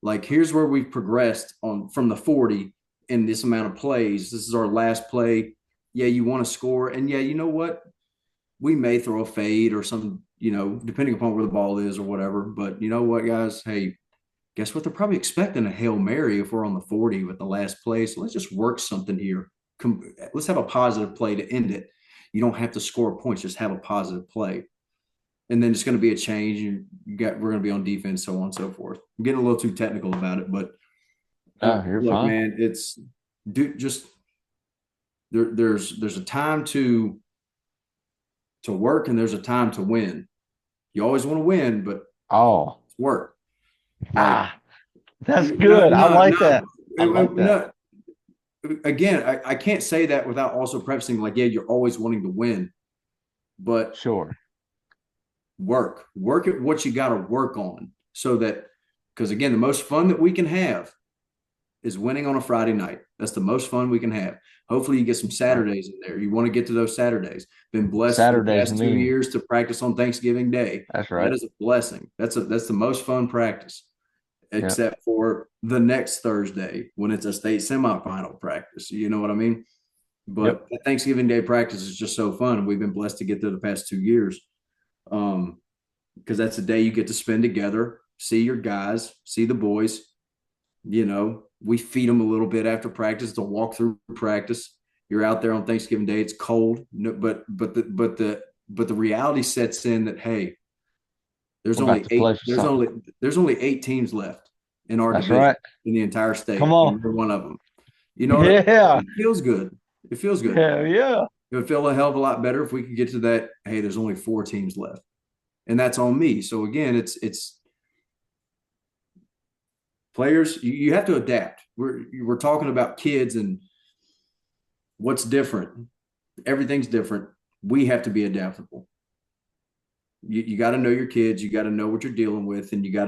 Like here's where we've progressed on from the 40 in this amount of plays. This is our last play. Yeah, you want to score. And yeah, you know what? We may throw a fade or some, depending upon where the ball is or whatever. But you know what, guys? Hey, guess what? They're probably expecting a Hail Mary if we're on the 40 with the last play. So let's just work something here. Let's have a positive play to end it. You don't have to score points, just have a positive play. And then it's going to be a change. We're going to be on defense, so on and so forth. I'm getting a little too technical about it, but No, you're look, fine. man, it's just there's a time to work and there's a time to win. You always want to win, but Oh, it's work. Like ah, that's no, good. I no, like that. no, I like that. no. Again, I can't say that without also prefacing like, yeah, you're always wanting to win, but Sure. work at what you got to work on so that because again, the most fun that we can have is winning on a Friday night. That's the most fun we can have. Hopefully, you get some Right. Saturdays in there. You want to get to those Saturdays. Been blessed for the Saturdays past two mean. years to practice on Thanksgiving Day. That's That right. is a blessing. That's the most fun practice, Yeah. except for the next Thursday when it's a state semifinal practice. You know what I mean? Yep. But Thanksgiving Day practice is just so fun. We've been blessed to get there the past 2 years. Because that's a day you get to spend together, see your guys, see the boys, We feed them a little bit after practice to walk through practice. You're out there on Thanksgiving Day. It's cold, but the reality sets in that, hey, there's We're about only to eight. play for something. There's only 8 teams left in our That's division right. in the entire Come state, on. and we're one of them. Yeah. It feels good. It feels good. Hell yeah. It would feel a hell of a lot better if we could get to that. Hey, there's only 4 teams left, and that's on me. So again, it's players. You have to adapt. We're talking about kids and what's different. Everything's different. We have to be adaptable. You got to know your kids. You got to know what you're dealing with, and you got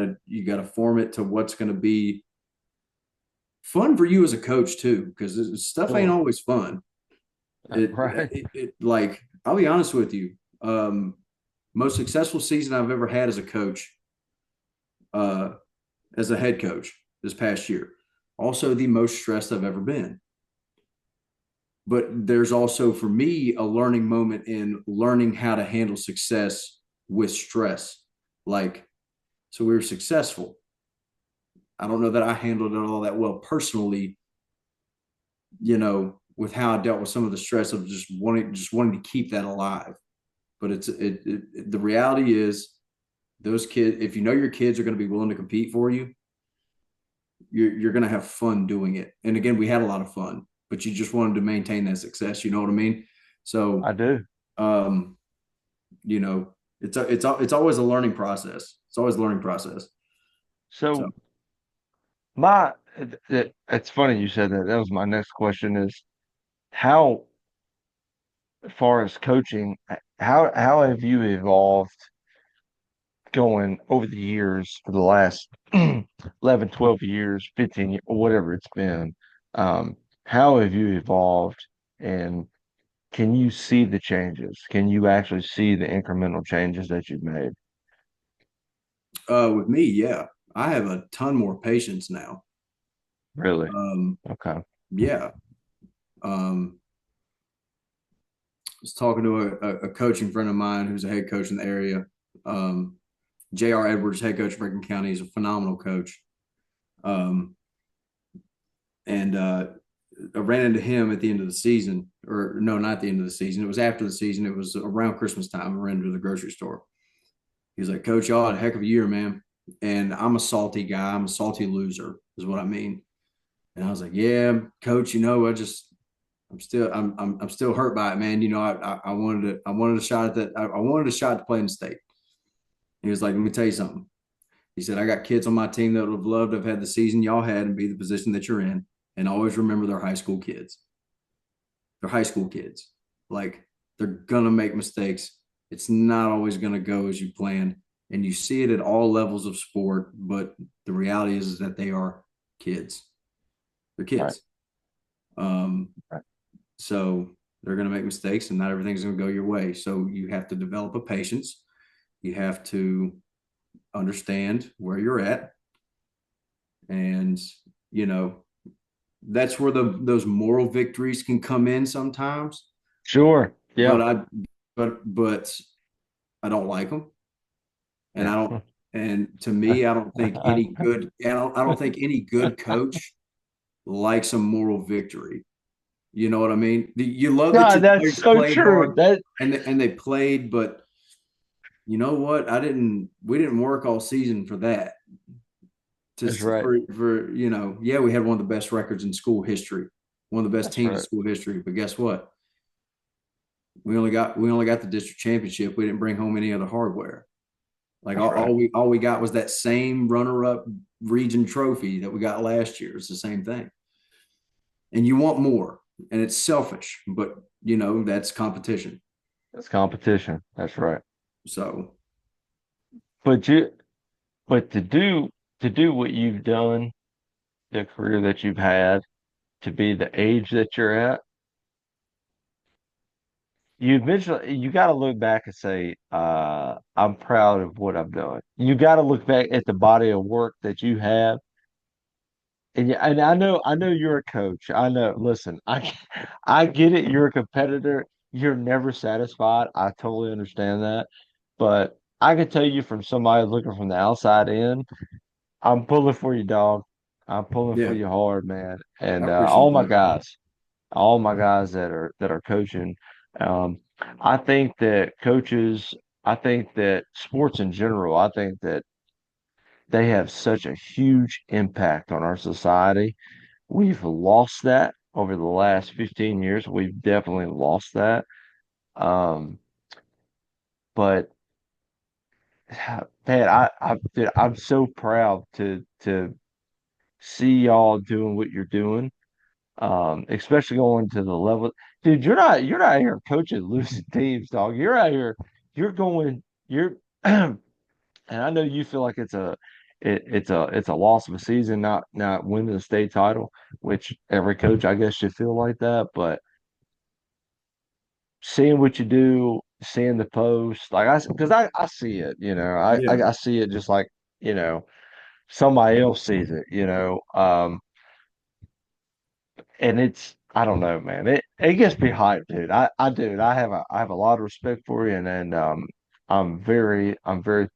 to form it to what's going to be fun for you as a coach too, because stuff ain't Sure. always fun. Right. Like, I'll be honest with you. Most successful season I've ever had as a coach, uh, as a head coach this past year. Also, the most stressed I've ever been. But there's also, for me, a learning moment in learning how to handle success with stress. Like, so we were successful. I don't know that I handled it all that well personally, with how I dealt with some of the stress of just wanting to keep that alive. But the reality is, those kids, if you know your kids are going to be willing to compete for you, you're going to have fun doing it. And again, we had a lot of fun, but you just wanted to maintain that success. You know what I mean? I So, do. um, it's always a learning process. It's always a learning process. So, So it's funny you said that. That was my next question is how far as coaching, how have you evolved going over the years for the last 11, 12 years, 15 years, whatever it's been? Um, how have you evolved and can you see the changes? Can you actually see the incremental changes that you've made? with me, yeah, I have a ton more patience now. Really? Um, Okay. yeah. I was talking to a coaching friend of mine who's a head coach in the area. J.R. Edwards, head coach of Franklin County, is a phenomenal coach. Um, and I ran into him at the end of the season, or no, not the end of the season. It was after the season. It was around Christmas time. I ran into the grocery store. He was like, "Coach, y'all had a heck of a year, man." And I'm a salty guy. I'm a salty loser, is what I mean. And I was like, "Yeah, Coach. I'm still hurt by it, man. I wanted a shot at that. I wanted a shot to play in the state." He was like, "Let me tell you something." He said, "I got kids on my team that would have loved to have had the season y'all had and be the position that you're in. And always remember they're high school kids. They're high school kids. Like, they're gonna make mistakes. It's not always gonna go as you planned. And you see it at all levels of sport, but the reality is that they are kids. They're Right. kids. Um, Right. so they're gonna make mistakes and not everything's gonna go your way. So you have to develop a patience. You have to understand where you're at. And, you know, that's where those moral victories can come in sometimes. Sure. But Yeah. but I don't like them, and I don't. Yeah. And to me, I don't think any good. I don't think any good coach likes a moral victory. You know what I mean? You love that God, your that's players so played true. hard That and they played, but you know what? We didn't work all season for that. is right. Yeah, we had one of the best records in school history, one of the best That's teams in right. school history. But guess what? We only got the district championship. We didn't bring home any other hardware. Like, That's right. all we got was that same runner up region trophy that we got last year. It's the same thing. And you want more, and it's selfish, but that's competition. It's competition. That's right. So But you but to do what you've done, the career that you've had, to be the age that you're at, you eventually you got to look back and say, I'm proud of what I've done. You got to look back at the body of work that you have. And I know you're a coach. I know. Listen, I get it. You're a competitor. You're never satisfied. I totally understand that. But I can tell you from somebody looking from the outside in, I'm pulling for you, dog. I'm pulling for Yeah, you hard, man. I And appreciate that. all my guys that are coaching. Um, I think that coaches, I think that sports in general, I think that they have such a huge impact on our society. We've lost that over the last 15 years. We've definitely lost that. Um, but man, dude, I'm so proud to see y'all doing what you're doing. Especially going to the level. Dude, you're not here coaching losing teams, dog. You're out here, you're going, you're and I know you feel like it's a loss of a season, not winning the state title, which every coach I guess should feel like that. But seeing what you do, seeing the post, like because I see it, Yeah, I see it just like, somebody else sees it, and it's I don't know, man. It gets me hyped, dude. I do. I have a lot of respect for you, and I'm very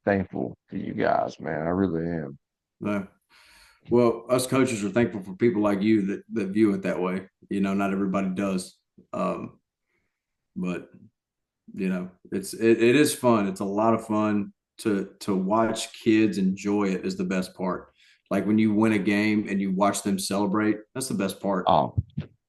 thankful to you guys, man. I really am. no. Well, us coaches are thankful for people like you that view it that way. Not everybody does. Um, but it is fun. It's a lot of fun to watch kids enjoy it is the best part. Like when you win a game and you watch them celebrate, that's the best part. Oh,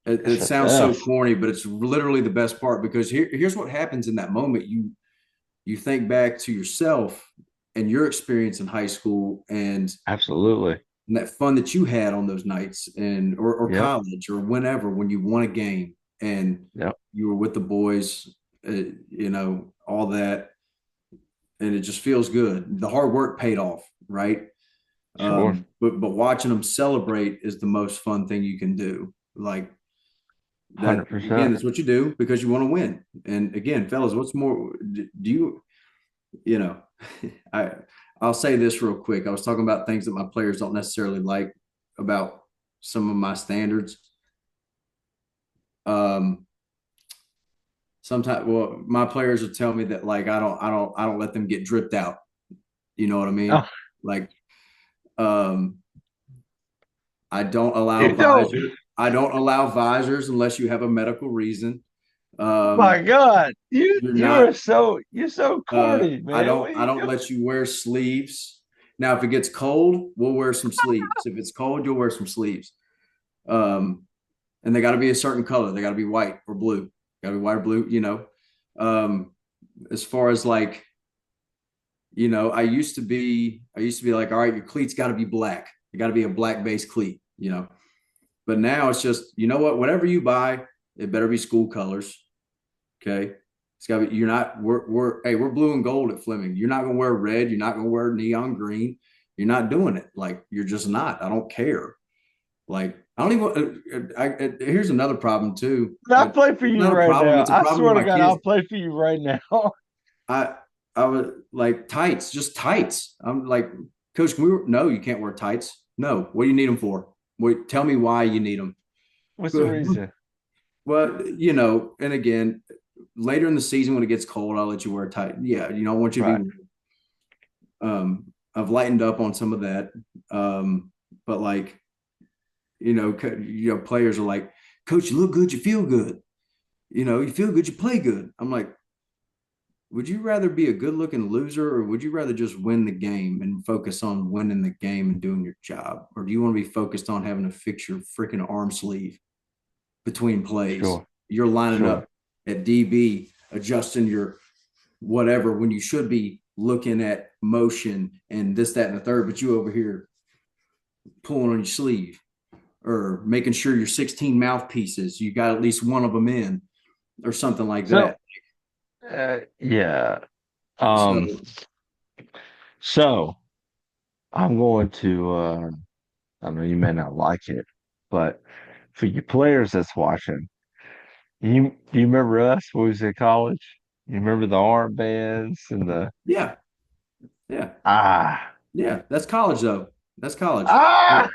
it's It the sounds so best. corny, but it's literally the best part because here's what happens in that moment. You think back to yourself and your experience in high school Absolutely. and that fun that you had on those nights or Yep. college or whenever when you won a game and Yep. you were with the boys, all that, and it just feels good. The hard work paid off, right? Sure. But watching them celebrate is the most fun thing you can do. Like that again, 100%. that's what you do because you want to win. And again, fellas, what's more? Do you you know? I I'll say this real quick. I was talking about things that my players don't necessarily like about some of my standards. Um, Sometimes, well, my players will tell me that like I don't let them get dripped out. You know what I Oh, mean? Like, um, I don't allow you don't. I don't allow visors unless you have a medical reason. My Um, God, you're not. you're so corny, man. What are I you don't doing? let you wear sleeves. Now, if it gets cold, we'll wear some sleeves. If it's cold, you'll wear some sleeves. Um, and they got to be a certain color. They got to be white or blue. Got to be white or blue. Um, as far as like, I used to be like, all right, your cleats got to be black. It got to be a black base cleat. But now it's just, you know what? Whatever you buy, it better be school colors. Okay. It's got to be, you're not, hey, we're blue and gold at Fleming. You're not going to wear red. You're not going to wear neon green. You're not doing it. Like, you're just not. I don't care. Like, I don't even, here's another problem too. I play for It's you not a right problem. now. It's a I problem with swear to my God, kids. I'll play for you right now. I, I was like tights, just tights. I'm like, Coach, no, you can't wear tights. No. What do you need them for? Wait, tell me why you need them. What's the reason? Well, and again, later in the season when it gets cold, I'll let you wear tight. Yeah, I want you to Right. be. I've lightened up on some of that, but like, players are like, Coach, you look good, you feel good. You feel good, you play good. I'm like, would you rather be a good-looking loser, or would you rather just win the game and focus on winning the game and doing your job, or do you want to be focused on having to fix your freaking arm sleeve between plays? Sure. You're lining Sure. up at DB, adjusting your whatever when you should be looking at motion and this, that, and the third, but you over here pulling on your sleeve or making sure your 16 mouthpieces, you got at least one of them in or something like So, that. yeah. So, Um, so I'm going to, I know you may not like it, but for you players that's watching, do you remember us when we was in college? You remember the armbands and the yeah, yeah, ah yeah. That's college, though. That's college. ah?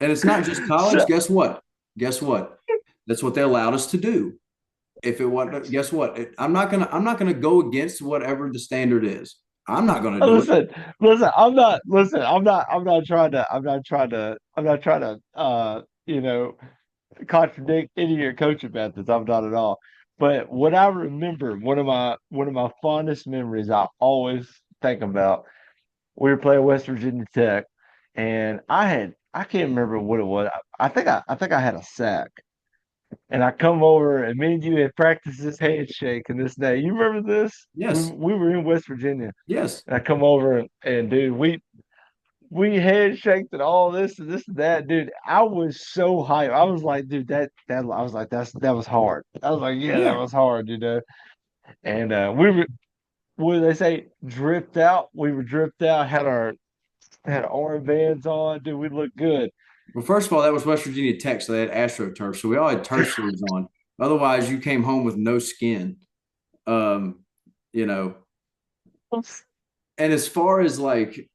And it's not just So college. Guess what? Guess what? That's what they allowed us to do. If it wasn't, guess what? I'm not gonna go against whatever the standard is. I'm not going to do it. Listen, I'm not trying to, you know, contradict any of your coaching methods. I'm not at all. But what I remember, one of my fondest memories I always think about, we were playing West Virginia Tech, and I can't remember what it was. I think I had a sack. And I come over and me and you had practiced this handshake and this day. You remember this? Yes. We were in West Virginia. Yes. And I come over and dude, we handshaked and all this and that, dude. I was so hyped. I was like, dude, that I was like, that was hard. I was like, yeah, that Yeah. was hard, you know. And we were, what do they say, dripped out. We were dripped out, had our armbands on, dude. We looked good. Well, first of all, that was West Virginia Tech, so they had AstroTurf. So we all had turf sleeves on. Otherwise, you came home with no skin. Um, you know, and as far as like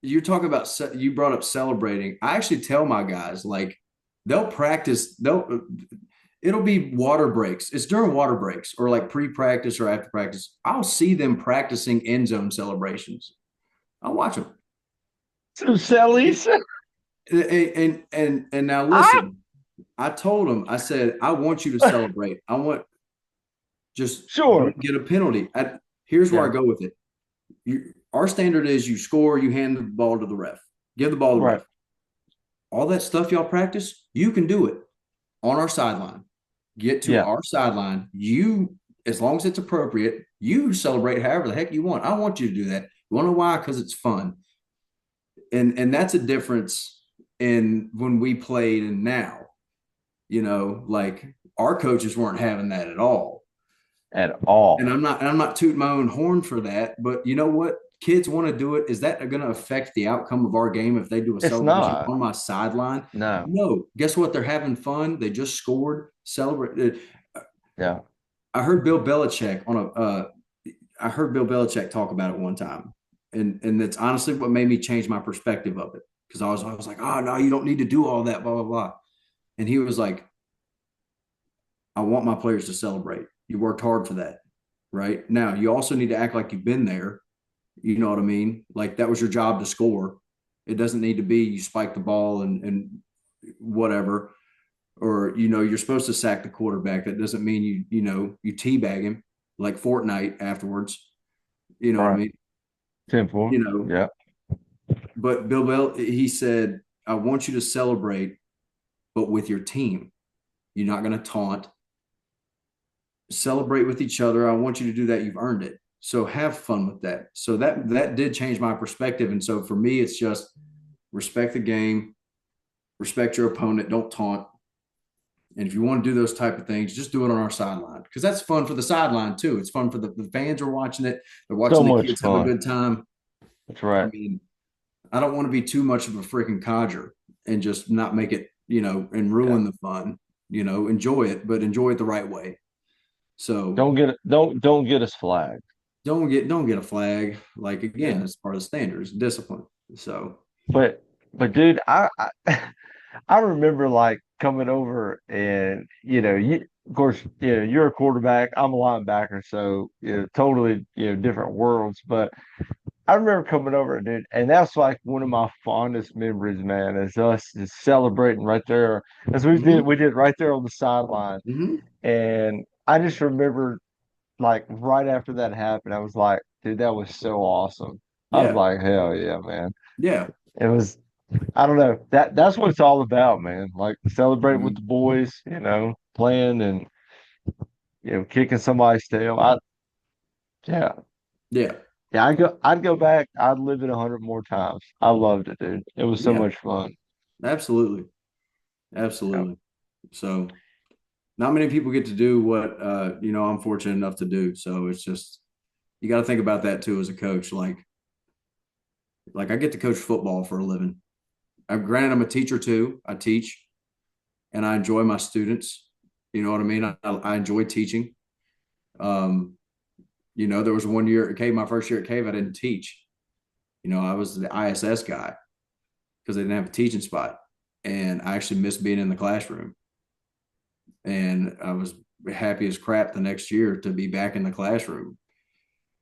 you're talking about, you brought up celebrating. I actually tell my guys like they'll practice. It'll be water breaks. It's during water breaks or like pre-practice or after practice. I'll see them practicing end zone celebrations. I'll watch them. So Sally's, And now I listen, I told him, I said, I want you to celebrate. I want just sure. don't get a penalty. Here's where Yeah. I go with it. Our standard is you score, you hand the ball to the ref, give the ball to the Right. ref. All that stuff y'all practice, you can do it on our sideline. Get to Yeah. our sideline. You, as long as it's appropriate, you celebrate however the heck you want. I want you to do that. You want to know why? Because it's fun. And that's a difference in when we played and now. You know, like our coaches weren't having that at all. At all. And I'm not tooting my own horn for that, but you know what? Kids want to do it. Is that going to affect the outcome of our game if they do a It's celebration not. on my sideline? No. No. Guess what? They're having fun. They just scored. Celebrate. Yeah. I heard Bill Belichick I heard Bill Belichick talk about it one time, and that's honestly what made me change my perspective of it because I was like, oh no, you don't need to do all that, blah blah blah. And he was like, I want my players to celebrate. You worked hard for that. Right. Now, you also need to act like you've been there. You know what I mean? Like that was your job to score. It doesn't need to be you spike the ball and whatever. Or, you know, you're supposed to sack the quarterback. That doesn't mean you teabag him like Fortnite afterwards. You know what I Right. mean? Simple. You know, Yeah. but Bill Bell, he said, I want you to celebrate, but with your team. You're not going to taunt. Celebrate with each other. I want you to do that. You've earned it. So have fun with that. So that did change my perspective. And so for me, it's just respect the game, respect your opponent, don't taunt. And if you want to do those type of things, just do it on our sideline because that's fun for the sideline too. It's fun for the fans are watching it. They're watching So the much kids have a fun. good time. That's I right. mean, I don't want to be too much of a freaking codger and just not make it, and ruin the fun. Enjoy it, but enjoy it the right way. So Don't get us flagged. don't get a flag. Like again, Yeah. it's part of the standards, discipline. So But dude, I remember like coming over and you of course, you're a quarterback, I'm a linebacker, so totally, different worlds. But I remember coming over, dude, and that's like one of my fondest memories, man, is us just celebrating right there. As mhm, we did right there on the sideline. mhm, And I just remember like right after that happened, I was like, dude, that was so awesome. I was yeah, like, hell yeah, man. yeah, It was, I don't know. That's what it's all about, man. Like celebrating with mhm, the boys, playing and kicking somebody's tail. Yeah. yeah, Yeah, I'd go back. I'd live it 100 more times. I loved it, dude. It was so yeah, much fun. absolutely, Yeah. absolutely. So not many people get to do what I'm fortunate enough to do. So it's just you got to think about that too as a coach. Like I get to coach football for a living. Granted, I'm a teacher too. I teach, and I enjoy my students. You know what I mean? I enjoy teaching. Um, there was one year at Cave, my first year at Cave, I didn't teach. I was the ISS guy because they didn't have a teaching spot, and I actually missed being in the classroom. And I was happy as crap the next year to be back in the classroom.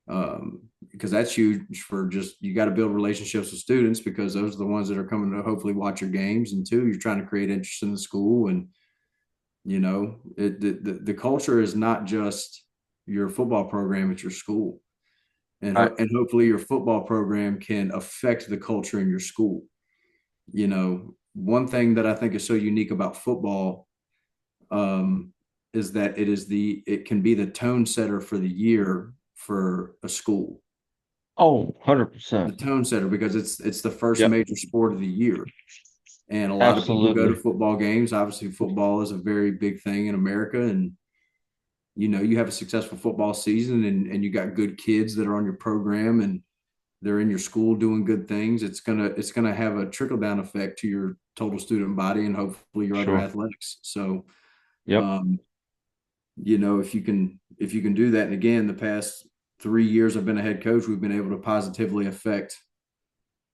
because that's huge for just, you got to build relationships with students because those are the ones that are coming to hopefully watch your games. And two, you're trying to create interest in the school. And, the culture is not just your football program, it's your school. I And hopefully your football program can affect the culture in your school. One thing that I think is so unique about football is that it can be the tone setter for the year for a school. Oh, The 100%. tone setter, because it's the first Yep, major sport of the year. And a lot of people go to absolutely. football games. Obviously, football is a very big thing in America. And you have a successful football season, and you got good kids that are on your program and they're in your school doing good things. It's gonna have a trickle down effect to your total student body and hopefully your other Sure. athletics. So Yep. um, if you can do that, and again, the past 3 years I've been a head coach, we've been able to positively affect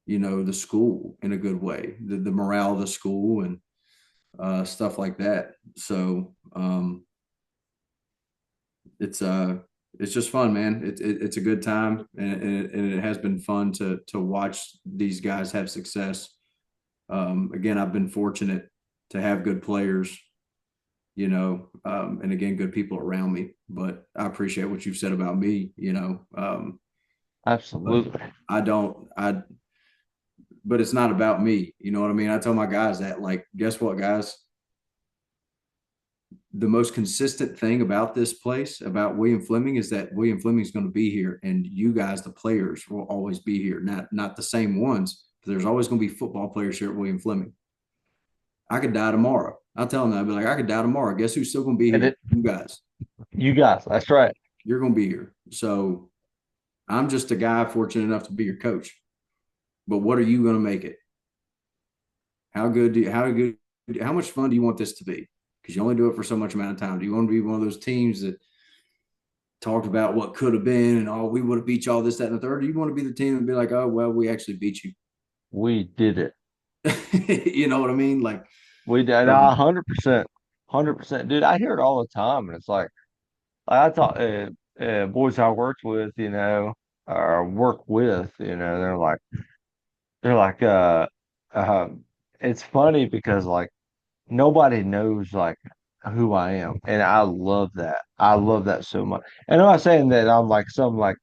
the school in a good way, the morale of the school, and stuff like that. So it's just fun, man. It's a good time, and it has been fun to watch these guys have success. Again, I've been fortunate to have good players, and again, good people around me. But I appreciate what you've said about me, but Absolutely. I don't, I, but it's not about me. You know what I mean? I tell my guys that, like, guess what, guys? The most consistent thing about this place, about William Fleming, is that William Fleming is going to be here, and you guys, the players, will always be here. Not the same ones, but there's always going to be football players here at William Fleming. I could die tomorrow. I'll tell them that. I'll be like, I could die tomorrow. Guess who's still going to be And here? You guys. you guys, that's right. You're going to be here. So I'm just a guy fortunate enough to be your coach. But what are you going to make it? How much fun do you want this to be? Because you only do it for so much amount of time. Do you want to be one of those teams that talked about what could have been and, oh, we would have beat y'all, this, that, and the third? Or do you want to be the team and be like, oh, well, we actually beat you? We did it. You know what I mean? Like, We did. um, 100%. 100%. Dude, I hear it all the time. And it's like I thought boys I worked with, or work with, they're like, uh, it's funny because like nobody knows like who I am. And I love that. I love that so much. And I'm not saying that I'm like some like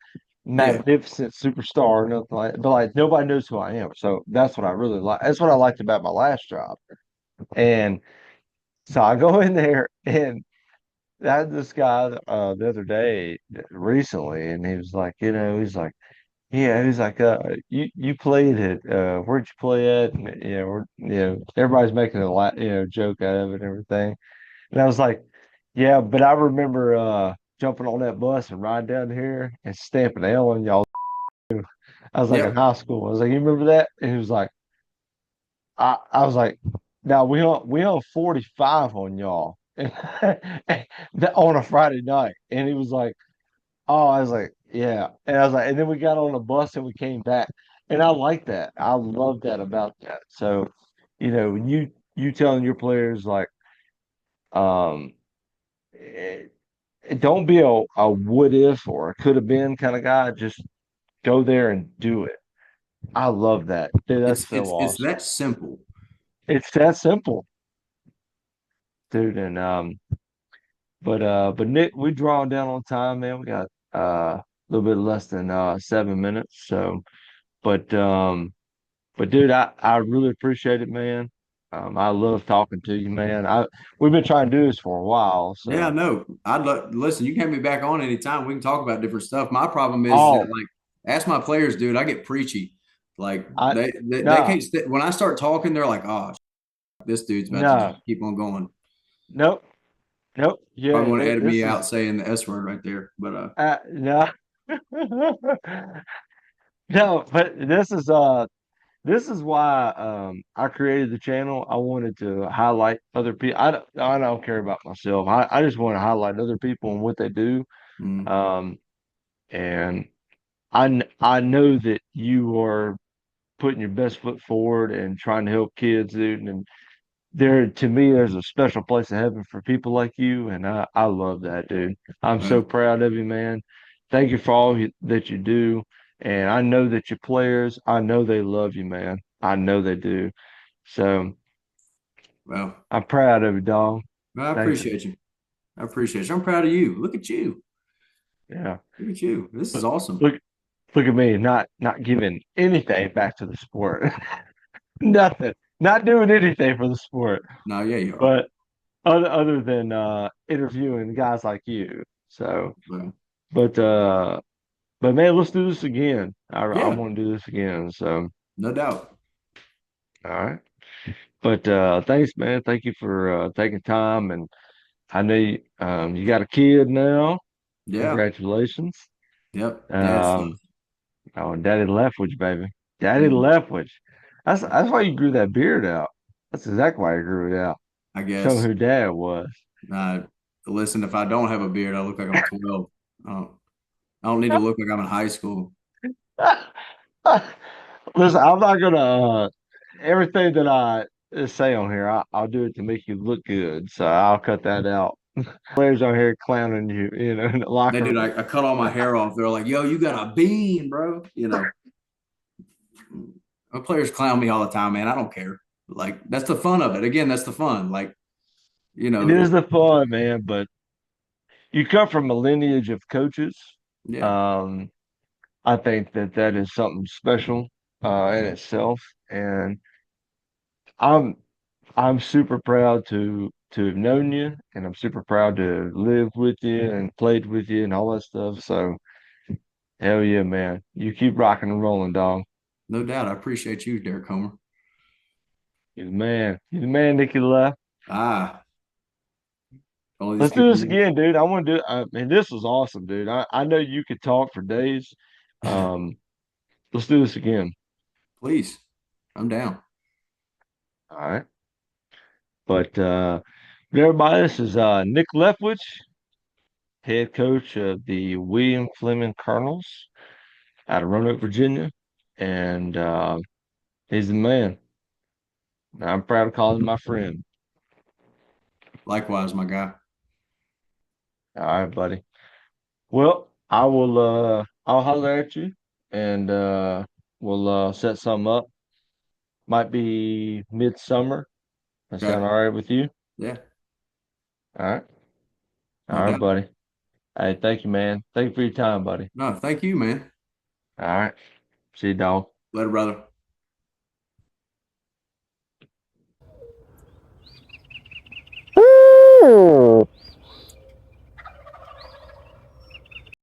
yeah, magnificent superstar or nothing like, but like nobody knows who I am. So that's what I really like. That's what I liked about my last job. And so I go in there and I had this guy the other day recently, and he was like, yeah, he's like, you played it. Where'd you play at? And everybody's making a lot, joke out of it and everything. And I was like, yeah, but I remember jumping on that bus and riding down here and stamping L on y'all. I was like in yep. high school. I was like, you remember that? And he was like, I was like, now we on 45 on y'all on a Friday night. And he was like, oh, I was like, yeah. And I was like, and then we got on a bus and we came back. And I like that. I love that about that. So, you telling your players like, um, eh, don't be a what if or a could have been kind of guy. Just go there and do it. I love that. Dude, that's It's so it's it's awesome. that simple. It's that simple, dude. And but Nick, we drawing down on time, man. We got a little bit less than 7 minutes. So, but dude, I really appreciate it, man. I love talking to you, man. We've been trying to do this for a while, Yeah, so no, listen. You can have me back on anytime. We can talk about different stuff. My problem is that, oh, like, ask my players, dude. I get preachy. Like, I they no, can't when I start talking, they're like, oh, this dude's about to just no, keep on going. nope, nope. Probably Yeah, want to edit me this out is saying the S word right there. But no, no, but this is why I created the channel. I wanted to highlight other people. I don't care about myself. I just want to highlight other people and what they do. mm, Um, and I know that you are putting your best foot forward and trying to help kids, dude. And to me, there's a special place in heaven for people like you, and I love that, dude. I'm so uh, proud of you, man. thank you for all that you do. And I know that your players, I know they love you, man. I know they do. So Well, I'm proud of you, dog. I Thank you. appreciate you. I appreciate you. I'm proud of you. Look at you. Yeah. Look at you. This is Look, awesome. look, look at me, not giving anything back to the sport. Nothing. Not doing anything for the sport. No, yeah, you are. But other than interviewing guys like you. So, Well, but uh, but man, let's do this again. I yeah, want to do this again. So, no doubt. all right. But thanks, man. Thank you for taking time. And I know you got a kid now. Yeah. Congratulations. Yep. Yeah, it's Um, oh, Daddy Leftwich, baby. Daddy mhm, Leftwich. That's why you grew that beard out. That's exactly why you grew it out. I Show guess. who Dad was. Uh, listen, if I don't have a beard, I look like I'm 12. I don't need to look like I'm in high school. Listen, I'm not gonna everything that I say on here. I'll do it to make you look good, so I'll cut that out. Players on here clowning you, in the They locker did. room. I cut all my hair off. They're like, "Yo, you got a bean, bro." My players clown me all the time, man. I don't care. Like that's the fun of it. Again, that's the fun. Like It is the fun, man. But you come from a lineage of coaches. yeah. Um, I think that is something special in itself, and I'm I'm super proud to have known you, and I'm super proud to have lived with you and played with you and all that stuff. So hell yeah, man. You keep rocking and rolling, dog. No doubt. I appreciate you, Derek Homer. You're the man. You're the man, Nicky left. Ah, all these Let's do people. this again, dude. I want to do I mean this was awesome, dude. I know you could talk for days. Um, let's do this again. Please, I'm down. All right. But everybody, this is Nick Leftwich, head coach of the William Fleming Colonels out of Roanoke, Virginia. And he's the man. I'm proud to call him my friend. Likewise, my guy. All right, buddy. Well, I'll holler at you and we'll set something up. Might be midsummer. That Okay. sound all right with you? Yeah, All right. no All right, doubt. buddy. Hey, thank you, man. Thank you for your time, buddy. No, thank you, man. All right. See you, dog. Later, brother.